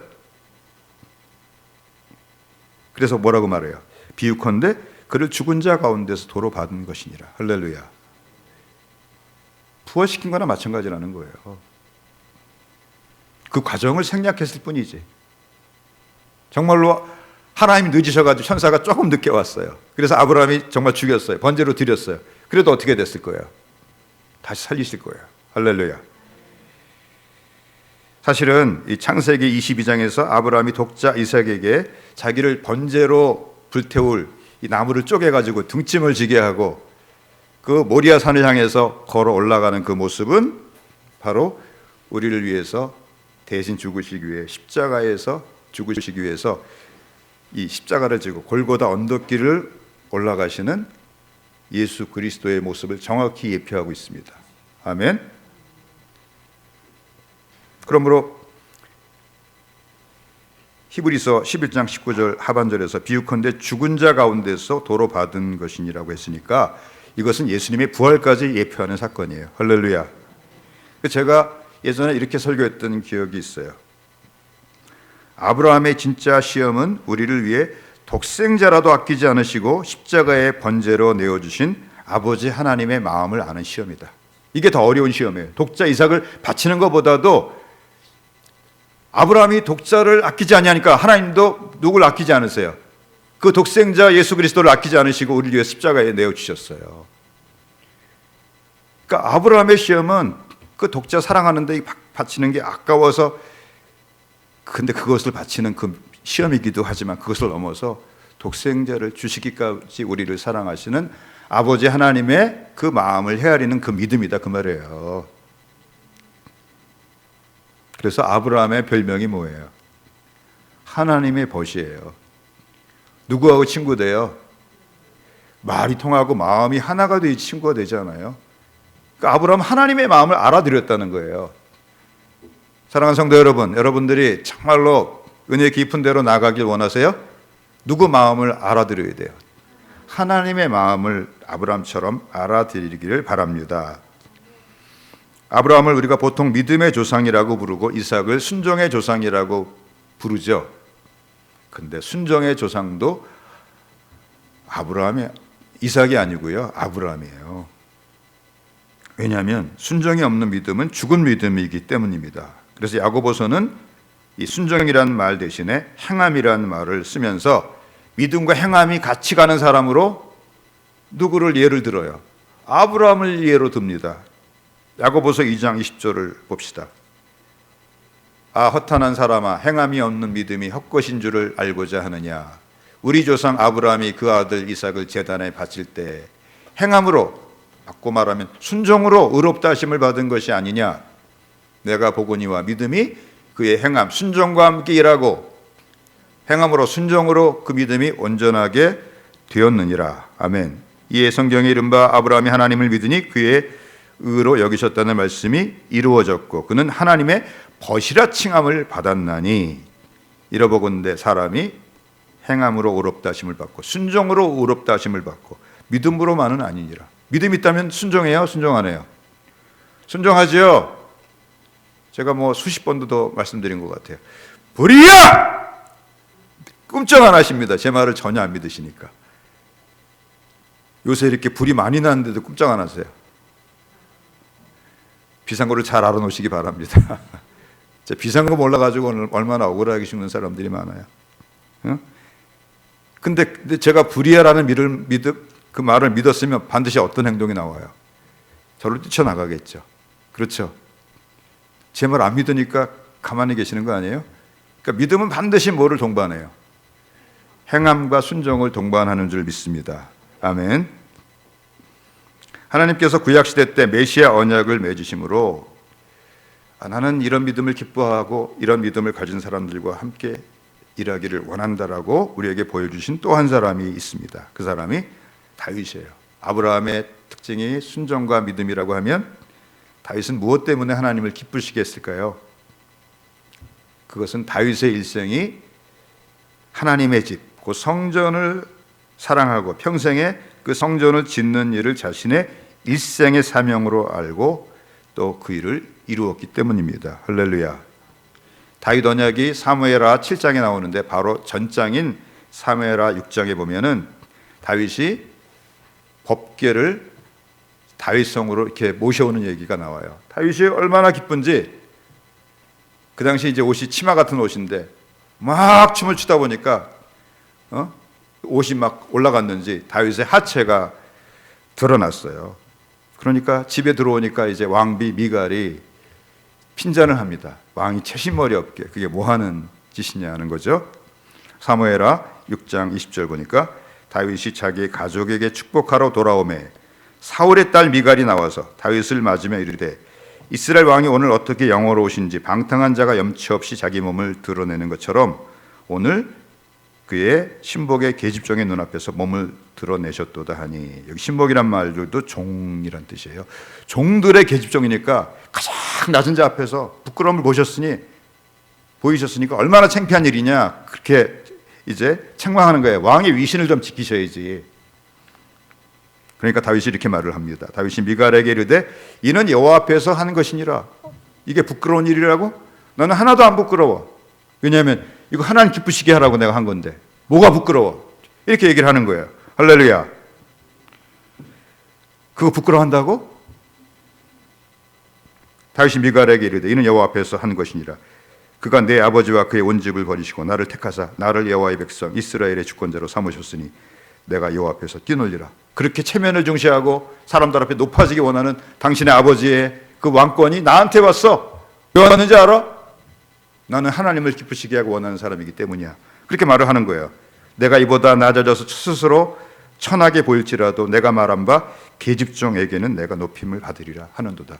그래서 뭐라고 말해요? 비유컨대 그를 죽은 자 가운데서 도로 받은 것이니라. 할렐루야. 부활시킨 거나 마찬가지라는 거예요. 그 과정을 생략했을 뿐이지. 정말로 하나님이 늦으셔가지고 천사가 조금 늦게 왔어요. 그래서 아브라함이 정말 죽였어요. 번제로 드렸어요. 그래도 어떻게 됐을 거예요? 다시 살리실 거예요. 할렐루야. 사실은 이 창세기 22장에서 아브라함이 독자 이삭에게 자기를 번제로 불태울 이 나무를 쪼개가지고 등짐을 지게 하고 그 모리아 산을 향해서 걸어 올라가는 그 모습은 바로 우리를 위해서 대신 죽으시기 위해, 십자가에서 죽으시기 위해서 이 십자가를 지고 골고다 언덕길을 올라가시는 예수 그리스도의 모습을 정확히 예표하고 있습니다. 아멘. 그러므로 히브리서 11장 19절 하반절에서 비유컨대 죽은 자 가운데서 도로 받은 것이니라고 했으니까 이것은 예수님의 부활까지 예표하는 사건이에요. 할렐루야. 제가 예전에 이렇게 설교했던 기억이 있어요. 아브라함의 진짜 시험은 우리를 위해 독생자라도 아끼지 않으시고 십자가의 번제로 내어주신 아버지 하나님의 마음을 아는 시험이다. 이게 더 어려운 시험이에요. 독자 이삭을 바치는 것보다도 아브라함이 독자를 아끼지 않으니까 하나님도 누구를 아끼지 않으세요. 그 독생자 예수 그리스도를 아끼지 않으시고 우리를 위해 십자가에 내어주셨어요. 그러니까 아브라함의 시험은 그 독자 사랑하는데 바치는 게 아까워서, 근데 그것을 바치는 그 시험이기도 하지만 그것을 넘어서 독생자를 주시기까지 우리를 사랑하시는 아버지 하나님의 그 마음을 헤아리는 그 믿음이다 그 말이에요. 그래서 아브라함의 별명이 뭐예요? 하나님의 벗이에요. 누구하고 친구 돼요? 말이 통하고 마음이 하나가 되어 친구가 되잖아요. 그러니까 아브라함은 하나님의 마음을 알아들였다는 거예요. 사랑하는 성도 여러분, 여러분들이 정말로 은혜 깊은 대로 나가길 원하세요? 누구 마음을 알아들여야 돼요? 하나님의 마음을 아브라함처럼 알아들이기를 바랍니다. 아브라함을 우리가 보통 믿음의 조상이라고 부르고 이삭을 순종의 조상이라고 부르죠. 근데 순종의 조상도 이삭이 아니고요, 아브라함이에요. 왜냐하면 순종이 없는 믿음은 죽은 믿음이기 때문입니다. 그래서 야고보서는 이 순종이라는 말 대신에 행함이라는 말을 쓰면서 믿음과 행함이 같이 가는 사람으로 누구를 예를 들어요? 아브라함을 예로 듭니다. 야고보서 2장 20절을 봅시다. 아 허탄한 사람아, 행함이 없는 믿음이 헛것인 줄을 알고자 하느냐. 우리 조상 아브라함이 그 아들 이삭을 제단에 바칠 때 행함으로, 바꿔 말하면 순종으로 의롭다 하심을 받은 것이 아니냐. 내가 보거니와 믿음이 그의 행함 순종과 함께 일하고 행함으로 순종으로 그 믿음이 온전하게 되었느니라. 아멘. 이에 성경에 이른바 아브라함이 하나님을 믿으니 그의 의로 여기셨다는 말씀이 이루어졌고 그는 하나님의 벗이라 칭함을 받았나니. 이러보건대 사람이 행함으로 의롭다 하심을 받고 순종으로 의롭다 하심을 받고 믿음으로만은 아니니라. 믿음 있다면 순종해요? 순종 안 해요? 순종하지요. 제가 수십 번도 더 말씀드린 것 같아요. 불이야! 끔찍 안 하십니다. 제 말을 전혀 안 믿으시니까. 요새 이렇게 불이 많이 나는데도 끔찍 안 하세요. 비상구를 잘 알아놓으시기 바랍니다. 비상구 몰라가지고 얼마나 억울하게 죽는 사람들이 많아요. 근데 제가 불이야라는 그 말을 믿었으면 반드시 어떤 행동이 나와요? 저를 뛰쳐나가겠죠. 그렇죠? 제 말 안 믿으니까 가만히 계시는 거 아니에요? 그러니까 믿음은 반드시 뭐를 동반해요? 행함과 순종을 동반하는 줄 믿습니다. 아멘. 하나님께서 구약시대 때 메시아 언약을 맺으심으로 나는 이런 믿음을 기뻐하고 이런 믿음을 가진 사람들과 함께 일하기를 원한다라고 우리에게 보여주신 또 한 사람이 있습니다. 그 사람이 다윗이에요. 아브라함의 특징이 순종과 믿음이라고 하면 다윗은 무엇 때문에 하나님을 기쁘시게 했을까요? 그것은 다윗의 일생이 하나님의 집, 그 성전을 사랑하고 평생에 그 성전을 짓는 일을 자신의 일생의 사명으로 알고 또 그 일을 이루었기 때문입니다. 할렐루야. 다윗 언약이 사무엘하 7장에 나오는데 바로 전장인 사무엘하 6장에 보면은 다윗이 법궤를 다윗성으로 이렇게 모셔오는 얘기가 나와요. 다윗이 얼마나 기쁜지, 그 당시 이제 옷이 치마 같은 옷인데 막 춤을 추다 보니까 옷이 막 올라갔는지 다윗의 하체가 드러났어요. 그러니까 집에 들어오니까 이제 왕비 미갈이 핀잔을 합니다. 왕이 채신머리 없게. 그게 뭐 하는 짓이냐 하는 거죠. 사무엘하 6장 20절 보니까 다윗이 자기 가족에게 축복하러 돌아오매 사울의 딸 미갈이 나와서 다윗을 맞으며 이르되 이스라엘 왕이 오늘 어떻게 영화로우신지 방탕한 자가 염치 없이 자기 몸을 드러내는 것처럼 오늘 그의 신복의 계집종의 눈앞에서 몸을 드러내셨도다 하니, 여기 신복이란 말도 종이란 뜻이에요. 종들의 계집종이니까 가장 낮은 자 앞에서 부끄러움을 보이셨으니까 얼마나 창피한 일이냐, 그렇게 이제 책망하는 거예요. 왕의 위신을 좀 지키셔야지. 그러니까 다윗이 이렇게 말을 합니다. 다윗이 미갈에게 이르되 이는 여호와 앞에서 한 것이니라. 이게 부끄러운 일이라고? 나는 하나도 안 부끄러워. 왜냐하면 이거 하나님 기쁘시게 하라고 내가 한 건데 뭐가 부끄러워? 이렇게 얘기를 하는 거예요. 할렐루야. 그거 부끄러워한다고? 다윗이 미갈에게 이르되 이는 여호와 앞에서 한 것이니라. 그가 내 아버지와 그의 온 집을 버리시고 나를 택하사 나를 여호와의 백성 이스라엘의 주권자로 삼으셨으니 내가 여호와 앞에서 뛰놀리라. 그렇게 체면을 중시하고 사람들 앞에 높아지기 원하는 당신의 아버지의 그 왕권이 나한테 왔어. 왜 왔는지 알아? 나는 하나님을 기쁘시게 하고 원하는 사람이기 때문이야. 그렇게 말을 하는 거예요. 내가 이보다 낮아져서 스스로 천하게 보일지라도 내가 말한 바 계집종에게는 내가 높임을 받으리라 하는도다.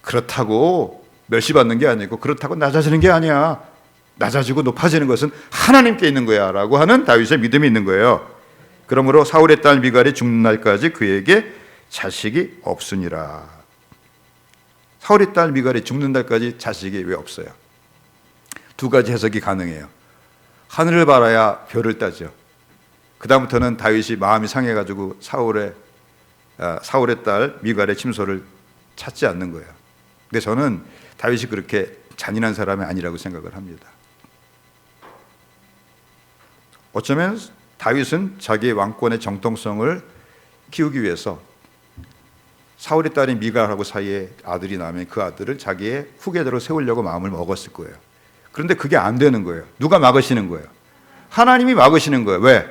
그렇다고 멸시받는 게 아니고 그렇다고 낮아지는 게 아니야. 낮아지고 높아지는 것은 하나님께 있는 거야 라고 하는 다윗의 믿음이 있는 거예요. 그러므로 사울의 딸 미갈이 죽는 날까지 그에게 자식이 없으니라. 사울의 딸 미갈이 죽는 날까지 자식이 왜 없어요? 두 가지 해석이 가능해요. 하늘을 바라야 별을 따죠. 그 다음부터는 다윗이 마음이 상해가지고 사울의 딸 미갈의 침소를 찾지 않는 거예요. 근데 저는 다윗이 그렇게 잔인한 사람이 아니라고 생각을 합니다. 어쩌면 다윗은 자기의 왕권의 정통성을 키우기 위해서 사울의 딸인 미갈하고 사이에 아들이 나면 그 아들을 자기의 후계자로 세우려고 마음을 먹었을 거예요. 그런데 그게 안 되는 거예요. 누가 막으시는 거예요? 하나님이 막으시는 거예요. 왜?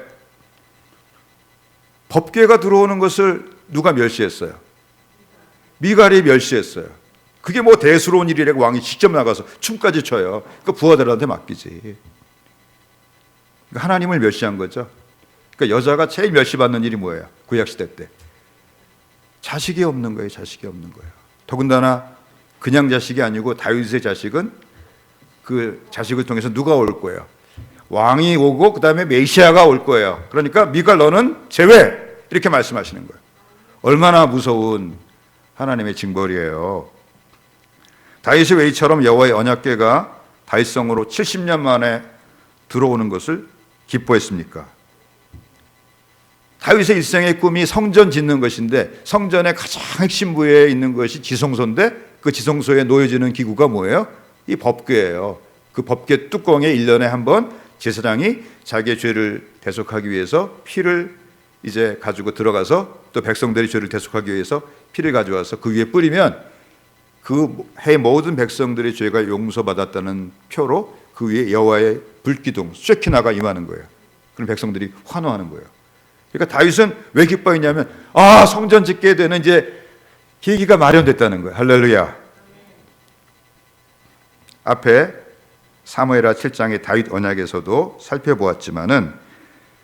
법궤가 들어오는 것을 누가 멸시했어요? 미갈이 멸시했어요. 그게 뭐 대수로운 일이라고 왕이 직접 나가서 춤까지 춰요. 그 부하들한테 맡기지. 그러니까 하나님을 멸시한 거죠. 그러니까 여자가 제일 멸시받는 일이 뭐예요? 구약시대 때 자식이 없는 거예요. 자식이 없는 거예요. 더군다나 그냥 자식이 아니고 다윗의 자식은 그 자식을 통해서 누가 올 거예요? 왕이 오고 그 다음에 메시아가 올 거예요. 그러니까 미갈 너는 제외, 이렇게 말씀하시는 거예요. 얼마나 무서운 하나님의 징벌이에요. 다윗이 왜 이처럼 여호와의 언약궤가 다윗성으로 70년 만에 들어오는 것을 기뻐했습니까? 다윗의 일생의 꿈이 성전 짓는 것인데 성전의 가장 핵심 부에 있는 것이 지성소인데 그 지성소에 놓여지는 기구가 뭐예요? 이 법궤예요. 그 법궤 뚜껑에 1년에 한 번 제사장이 자기의 죄를 대속하기 위해서 피를 이제 가지고 들어가서 또 백성들이 죄를 대속하기 위해서 피를 가져와서 그 위에 뿌리면 그 해 모든 백성들의 죄가 용서받았다는 표로 그 위에 여호와의 불기둥 쉐키나가 임하는 거예요. 그럼 백성들이 환호하는 거예요. 그러니까 다윗은 왜 기뻐했냐면 성전 짓게 되는 이제 계기가 마련됐다는 거예요. 할렐루야. 앞에 사무엘하 7장의 다윗 언약에서도 살펴보았지만은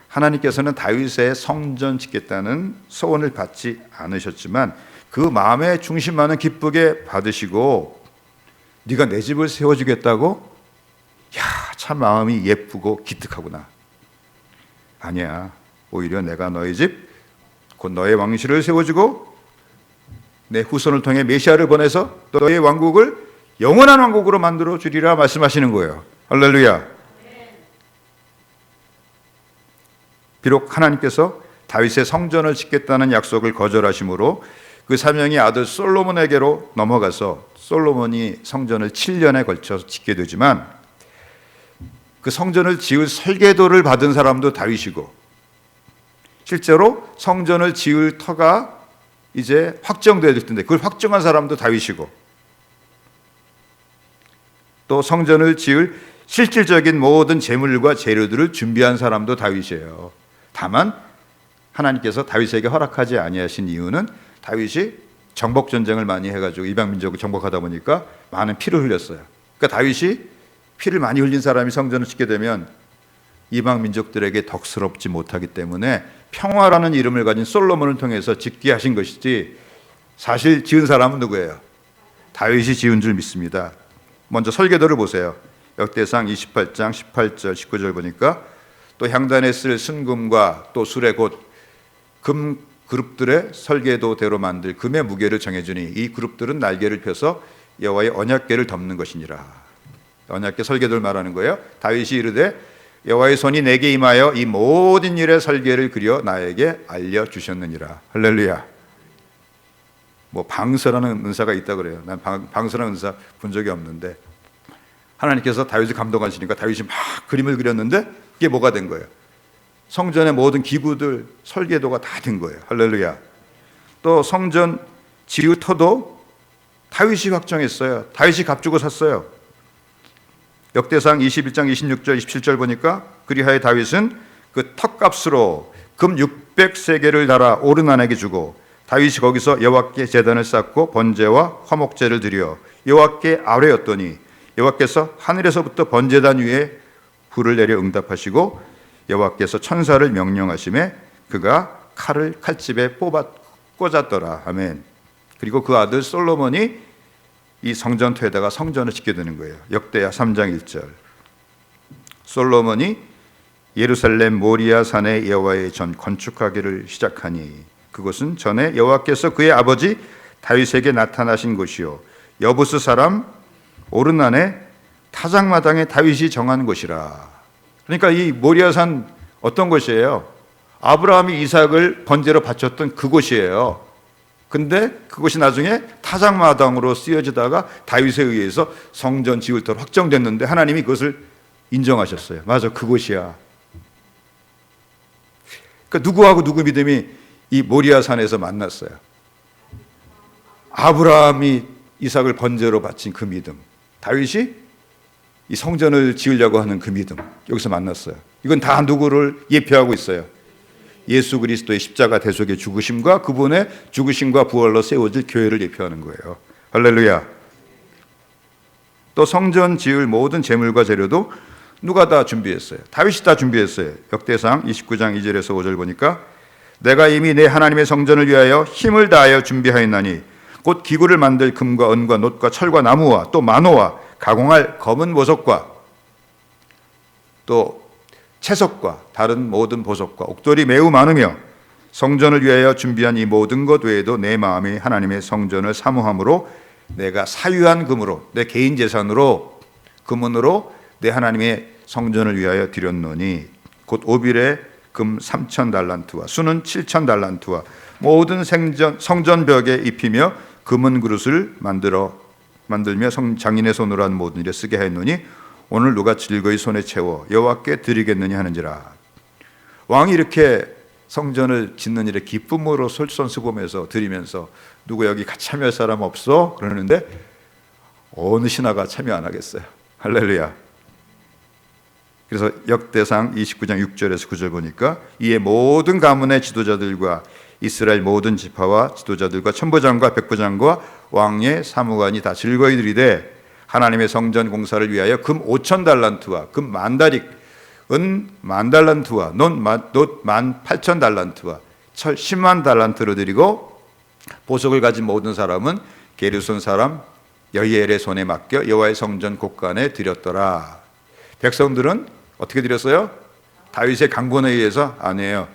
하나님께서는 다윗의 성전 짓겠다는 소원을 받지 않으셨지만 그 마음의 중심만은 기쁘게 받으시고 네가 내 집을 세워주겠다고? 야, 참 마음이 예쁘고 기특하구나. 아니야, 오히려 내가 너희 집, 곧 너의 왕실을 세워주고 내 후손을 통해 메시아를 보내서 너의 왕국을 영원한 왕국으로 만들어 주리라 말씀하시는 거예요. 할렐루야. 비록 하나님께서 다윗의 성전을 짓겠다는 약속을 거절하심으로 그 사명이 아들 솔로몬에게로 넘어가서 솔로몬이 성전을 7년에 걸쳐 짓게 되지만 그 성전을 지을 설계도를 받은 사람도 다윗이고 실제로 성전을 지을 터가 이제 확정되어야 될 텐데 그걸 확정한 사람도 다윗이고 또 성전을 지을 실질적인 모든 재물과 재료들을 준비한 사람도 다윗이에요. 다만 하나님께서 다윗에게 허락하지 아니하신 이유는 다윗이 정복 전쟁을 많이 해가지고 이방 민족을 정복하다 보니까 많은 피를 흘렸어요. 그러니까 다윗이 피를 많이 흘린 사람이 성전을 짓게 되면 이방 민족들에게 덕스럽지 못하기 때문에 평화라는 이름을 가진 솔로몬을 통해서 짓게 하신 것이지 사실 지은 사람은 누구예요? 다윗이 지은 줄 믿습니다. 먼저 설계도를 보세요. 역대상 28장 18절 19절 보니까 또 향단에 쓸 순금과 또 수레 곧 금 그룹들의 설계도대로 만들 금의 무게를 정해주니 이 그룹들은 날개를 펴서 여호와의 언약궤를 덮는 것이니라. 언약궤 설계도를 말하는 거예요. 다윗이 이르되 여호와의 손이 내게 임하여 이 모든 일의 설계를 그려 나에게 알려주셨느니라. 할렐루야. 뭐 방서라는 은사가 있다 그래요. 난 방서라는 은사 본 적이 없는데 하나님께서 다윗을 감동하시니까 다윗이 막 그림을 그렸는데 이게 뭐가 된 거예요? 성전의 모든 기구들 설계도가 다 된 거예요. 할렐루야. 또 성전 지휘터도 다윗이 확정했어요. 다윗이 값주고 샀어요. 역대상 21장 26절 27절 보니까 그리하여 다윗은 그 턱값으로 금 600세겔을 달아 오르난에게 주고 다윗이 거기서 여호와께 제단을 쌓고 번제와 화목제를 드려 여호와께 아뢰었더니 여호와께서 하늘에서부터 번제단 위에 불을 내려 응답하시고 여호와께서 천사를 명령하심에 그가 칼을 칼집에 꽂았더라. 아멘. 그리고 그 아들 솔로몬이 이 성전토에다가 성전을 짓게 되는 거예요. 역대하 3장 1절. 솔로몬이 예루살렘 모리아 산에 여호와의 전 건축하기를 시작하니 그곳은 전에 여호와께서 그의 아버지 다윗에게 나타나신 곳이요 여부스 사람 오르난의 타작마당에 다윗이 정한 곳이라. 그러니까 이 모리아산 어떤 곳이에요? 아브라함이 이삭을 번제로 바쳤던 그곳이에요. 근데 그곳이 나중에 타작마당으로 쓰여지다가 다윗에 의해서 성전 지을 터로 확정됐는데 하나님이 그것을 인정하셨어요. 맞아, 그곳이야. 그러니까 누구하고 누구 믿음이 이 모리아산에서 만났어요. 아브라함이 이삭을 번제로 바친 그 믿음, 다윗이 이 성전을 지으려고 하는 그 믿음, 여기서 만났어요. 이건 다 누구를 예표하고 있어요? 예수 그리스도의 십자가 대속의 죽으심과 그분의 죽으심과 부활로 세워질 교회를 예표하는 거예요. 할렐루야. 또 성전 지을 모든 재물과 재료도 누가 다 준비했어요? 다윗이 다 준비했어요. 역대상 29장 2절에서 5절 보니까 내가 이미 내 하나님의 성전을 위하여 힘을 다하여 준비하였나니 곧 기구를 만들 금과 은과 놋과 철과 나무와 또 만호와 가공할 검은 보석과 또 채석과 다른 모든 보석과 옥돌이 매우 많으며 성전을 위하여 준비한 이 모든 것 외에도 내 마음이 하나님의 성전을 사모함으로 내가 사유한 금으로 내 개인 재산으로 금은으로 내 하나님의 성전을 위하여 드렸노니 곧 오빌의 금 3,000달란트와 수는 7,000달란트와 모든 성전벽에 입히며 금은 그릇을 만들며 장인의 손으로 한 모든 일에 쓰게 하였노니 오늘 누가 즐거이 손에 채워 여호와께 드리겠느냐 하는지라. 왕이 이렇게 성전을 짓는 일에 기쁨으로 솔선수범해서 드리면서 누구 여기 같이 참여할 사람 없어? 그러는데 어느 신하가 참여 안 하겠어요. 할렐루야. 그래서 역대상 29장 6절에서 9절 보니까 이에 모든 가문의 지도자들과 이스라엘 모든 지파와 지도자들과 천부장과 백부장과 왕의 사무관이 다 즐거이 드리되 하나님의 성전 공사를 위하여 금 5,000달란트와 금 10,000다릭 은 10,000달란트와 놋 18,000달란트와 철 100,000달란트로 드리고 보석을 가진 모든 사람은 게르손 사람 여이엘의 손에 맡겨 여호와의 성전 곳간에 드렸더라. 백성들은 어떻게 드렸어요? 다윗의 강권에 의해서 아니에요.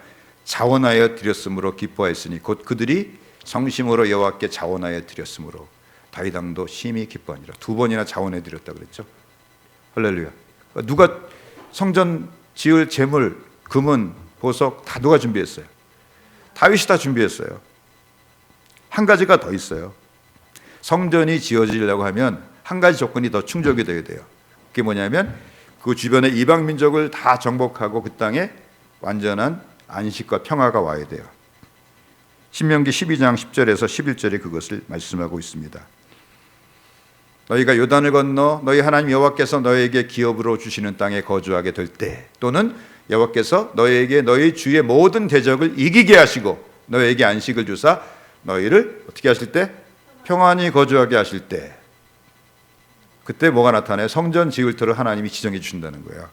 자원하여 드렸으므로 기뻐했으니 곧 그들이 성심으로 여호와께 자원하여 드렸으므로 다윗 왕도 심히 기뻐하니라. 2번이나 자원해 드렸다 그랬죠. 할렐루야. 누가 성전 지을 재물, 금은, 보석 다 누가 준비했어요? 다윗이 다 준비했어요. 한 가지가 더 있어요. 성전이 지어지려고 하면 한 가지 조건이 더 충족이 돼야 돼요. 그게 뭐냐면 그 주변의 이방 민족을 다 정복하고 그 땅에 완전한 안식과 평화가 와야 돼요. 신명기 12장 10절에서 11절에 그것을 말씀하고 있습니다. 너희가 요단을 건너 너희 하나님 여호와께서 너희에게 기업으로 주시는 땅에 거주하게 될 때, 또는 여호와께서 너희에게 너희 주의 모든 대적을 이기게 하시고 너희에게 안식을 주사 너희를 어떻게 하실 때? 평안히 거주하게 하실 때, 그때 뭐가 나타나요? 성전 지을 터를 하나님이 지정해 주신다는 거예요.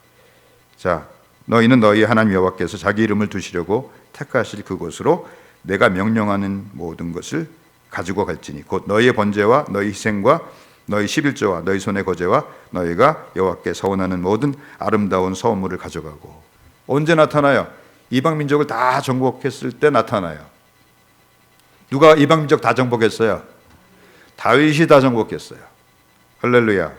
자, 너희는 너희 하나님 여호와께서 자기 이름을 두시려고 택하실 그곳으로 내가 명령하는 모든 것을 가지고 갈지니 곧 너희의 번제와 너희 희생과 너희 11조와 너희 손의 거제와 너희가 여호와께 서원하는 모든 아름다운 서원물을 가져가고. 언제 나타나요? 이방 민족을 다 정복했을 때 나타나요. 누가 이방 민족 다 정복했어요? 다윗이 다 정복했어요. 할렐루야.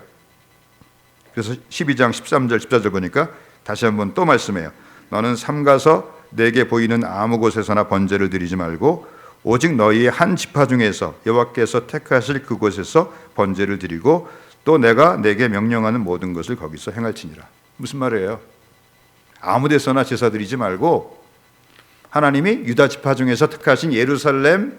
그래서 12장 13절 14절 보니까 다시 한번 또 말씀해요. 너는 삼가서 내게 보이는 아무 곳에서나 번제를 드리지 말고 오직 너희의 한 지파 중에서 여호와께서 택하실 그곳에서 번제를 드리고 또 내가 내게 명령하는 모든 것을 거기서 행할지니라. 무슨 말이에요? 아무 데서나 제사 드리지 말고 하나님이 유다 지파 중에서 택하신 예루살렘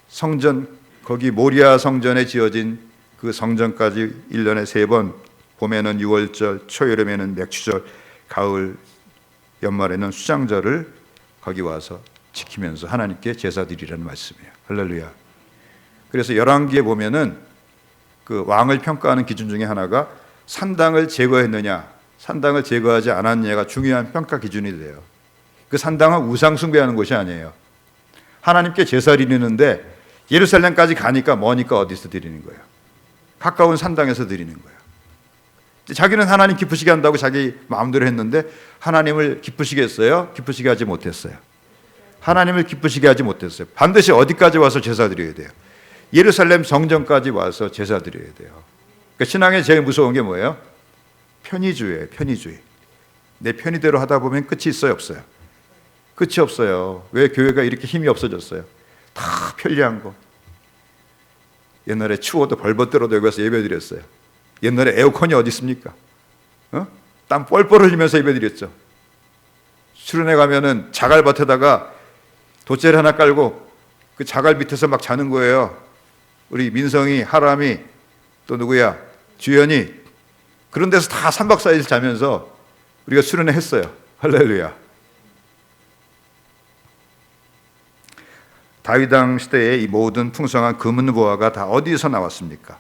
성전, 거기 모리아 성전에 지어진 그 성전까지 1년에 3번, 봄에는 6월절, 초여름에는 맥추절, 가을, 연말에는 수장절을 거기 와서 지키면서 하나님께 제사 드리라는 말씀이에요. 할렐루야. 그래서 열왕기에 보면은 그 왕을 평가하는 기준 중에 하나가 산당을 제거했느냐, 산당을 제거하지 않았느냐가 중요한 평가 기준이 돼요. 그 산당은 우상 숭배하는 곳이 아니에요. 하나님께 제사 드리는데 예루살렘까지 가니까 머니까 어디서 드리는 거예요? 가까운 산당에서 드리는 거예요. 자기는 하나님 기쁘시게 한다고 자기 마음대로 했는데 하나님을 기쁘시게 했어요? 기쁘시게 하지 못했어요. 하나님을 기쁘시게 하지 못했어요. 반드시 어디까지 와서 제사 드려야 돼요? 예루살렘 성전까지 와서 제사 드려야 돼요. 그러니까 신앙에 제일 무서운 게 뭐예요? 편의주의예요. 편의주의. 내 편의대로 하다 보면 끝이 있어요, 없어요? 끝이 없어요. 왜 교회가 이렇게 힘이 없어졌어요? 다 편리한 거. 옛날에 추워도 벌벌 떨어도 여기 와서 예배 드렸어요. 옛날에 에어컨이 어디 있습니까? 땀 뻘뻘 흘리면서 예배 드렸죠. 수련회 가면은 자갈밭에다가 돗자리 하나 깔고 그 자갈 밑에서 막 자는 거예요. 우리 민성이, 하람이, 또 누구야? 주연이. 그런 데서 다 3박 4일 자면서 우리가 수련회 했어요. 할렐루야. 다윗 왕 시대의 이 모든 풍성한 금은보화가 다 어디서 나왔습니까?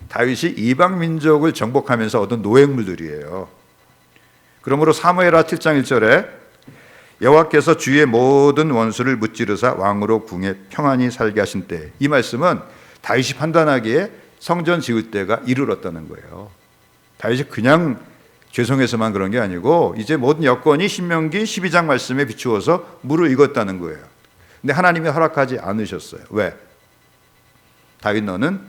다윗이 이방 민족을 정복하면서 얻은 노획물들이에요. 그러므로 사무엘하 7장 1절에 여호와께서 주의 모든 원수를 무찌르사 왕으로 궁에 평안히 살게 하신 때, 이 말씀은 다윗이 판단하기에 성전 지을 때가 이르렀다는 거예요. 다윗이 그냥 죄송해서만 그런 게 아니고 이제 모든 여건이 신명기 12장 말씀에 비추어서 무르익었다는 거예요. 근데 하나님이 허락하지 않으셨어요. 왜? 다윗 너는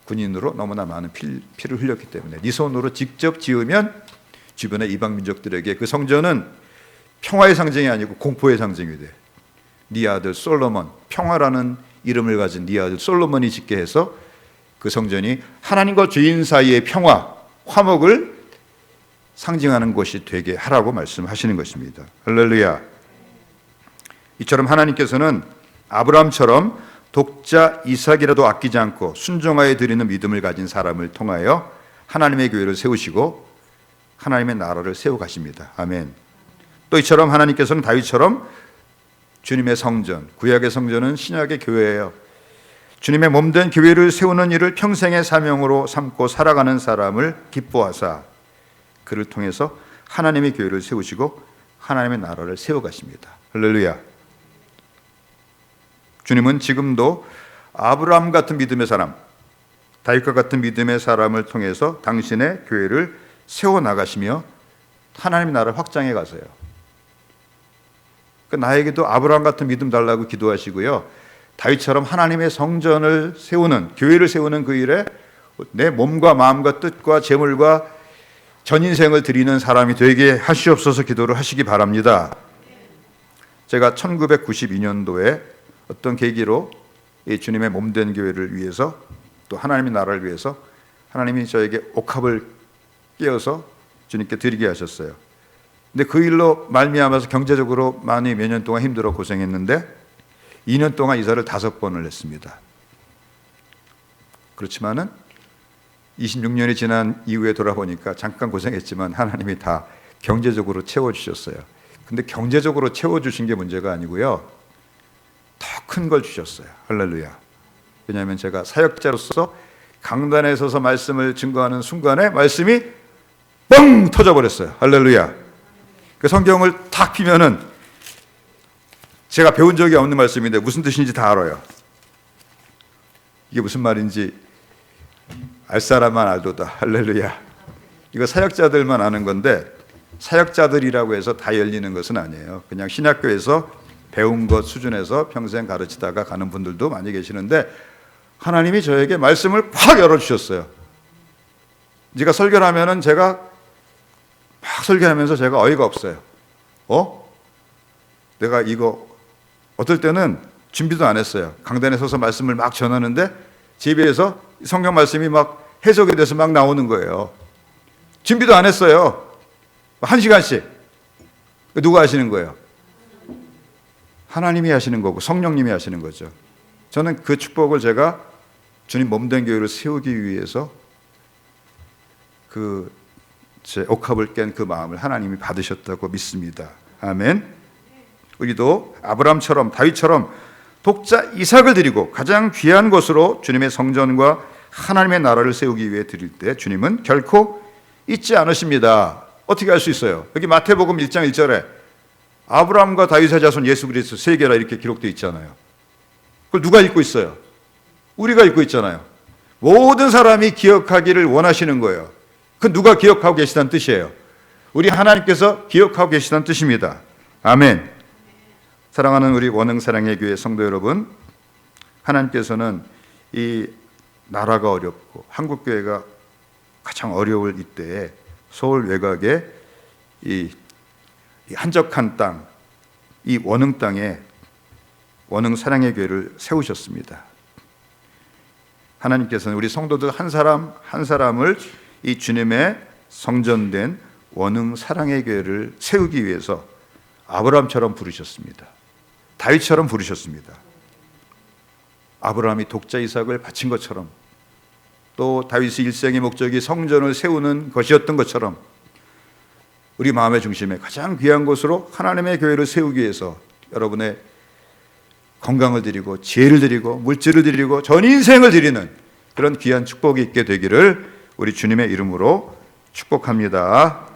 군인으로 너무나 많은 피를 흘렸기 때문에 네 손으로 직접 지으면 주변의 이방 민족들에게 그 성전은 평화의 상징이 아니고 공포의 상징이 돼. 네 아들 솔로몬, 평화라는 이름을 가진 네 아들 솔로몬이 짓게 해서 그 성전이 하나님과 죄인 사이의 평화, 화목을 상징하는 곳이 되게 하라고 말씀하시는 것입니다. 할렐루야. 이처럼 하나님께서는 아브라함처럼 독자 이삭이라도 아끼지 않고 순종하여 드리는 믿음을 가진 사람을 통하여 하나님의 교회를 세우시고 하나님의 나라를 세워가십니다. 아멘. 또 이처럼 하나님께서는 다윗처럼 주님의 성전, 구약의 성전은 신약의 교회예요. 주님의 몸된 교회를 세우는 일을 평생의 사명으로 삼고 살아가는 사람을 기뻐하사 그를 통해서 하나님의 교회를 세우시고 하나님의 나라를 세워가십니다. 할렐루야. 주님은 지금도 아브라함 같은 믿음의 사람, 다윗과 같은 믿음의 사람을 통해서 당신의 교회를 세워나가시며 하나님의 나라를 확장해 가세요. 나에게도 아브라함 같은 믿음 달라고 기도하시고요, 다윗처럼 하나님의 성전을 세우는, 교회를 세우는 그 일에 내 몸과 마음과 뜻과 재물과 전 인생을 드리는 사람이 되게 하시옵소서 기도를 하시기 바랍니다. 제가 1992년도에 어떤 계기로 이 주님의 몸된 교회를 위해서, 또 하나님의 나라를 위해서 하나님이 저에게 옥합을 끼워서 주님께 드리게 하셨어요. 근데 그 일로 말미암아서 경제적으로 많이 몇 년 동안 힘들어 고생했는데 2년 동안 이사를 5번을 했습니다. 그렇지만은 26년이 지난 이후에 돌아보니까 잠깐 고생했지만 하나님이 다 경제적으로 채워주셨어요. 근데 경제적으로 채워주신 게 문제가 아니고요, 더 큰 걸 주셨어요. 할렐루야. 왜냐하면 제가 사역자로서 강단에 서서 말씀을 증거하는 순간에 말씀이 뻥 터져버렸어요. 할렐루야. 그 성경을 탁 피면은 제가 배운 적이 없는 말씀인데 무슨 뜻인지 다 알아요. 이게 무슨 말인지 알 사람만 알도다. 할렐루야. 이거 사역자들만 아는 건데, 사역자들이라고 해서 다 열리는 것은 아니에요. 그냥 신학교에서 배운 것 수준에서 평생 가르치다가 가는 분들도 많이 계시는데, 하나님이 저에게 말씀을 팍 열어주셨어요. 제가 설교를 하면은 제가 막 설교하면서 제가 어이가 없어요. 내가 이거, 어떨 때는 준비도 안 했어요. 강단에 서서 말씀을 막 전하는데 집에서 성경 말씀이 막 해석이 돼서 막 나오는 거예요. 준비도 안 했어요. 1시간씩. 누가 하시는 거예요? 하나님이 하시는 거고 성령님이 하시는 거죠. 저는 그 축복을 제가 주님 몸된 교회를 세우기 위해서 제 옥합을 깬 그 마음을 하나님이 받으셨다고 믿습니다. 아멘. 우리도 아브라함처럼 다윗처럼 독자 이삭을 드리고 가장 귀한 것으로 주님의 성전과 하나님의 나라를 세우기 위해 드릴 때 주님은 결코 잊지 않으십니다. 어떻게 할 수 있어요? 여기 마태복음 1장 1절에 아브라함과 다윗의 자손 예수 그리스도 세계라 이렇게 기록되어 있잖아요. 그걸 누가 읽고 있어요? 우리가 읽고 있잖아요. 모든 사람이 기억하기를 원하시는 거예요. 그 누가 기억하고 계시다는 뜻이에요. 우리 하나님께서 기억하고 계시다는 뜻입니다. 아멘. 사랑하는 우리 원흥사랑의 교회 성도 여러분, 하나님께서는 이 나라가 어렵고 한국교회가 가장 어려울 이때에 서울 외곽에 이 한적한 땅, 이 원흥 땅에 원흥사랑의 교회를 세우셨습니다. 하나님께서는 우리 성도들 한 사람 한 사람을 이 주님의 성전된 원흥사랑의 교회를 세우기 위해서 아브라함처럼 부르셨습니다. 다윗처럼 부르셨습니다. 아브라함이 독자 이삭을 바친 것처럼, 또 다윗의 일생의 목적이 성전을 세우는 것이었던 것처럼 우리 마음의 중심에 가장 귀한 것으로 하나님의 교회를 세우기 위해서 여러분의 건강을 드리고 지혜를 드리고 물질을 드리고 전 인생을 드리는 그런 귀한 축복이 있게 되기를 우리 주님의 이름으로 축복합니다.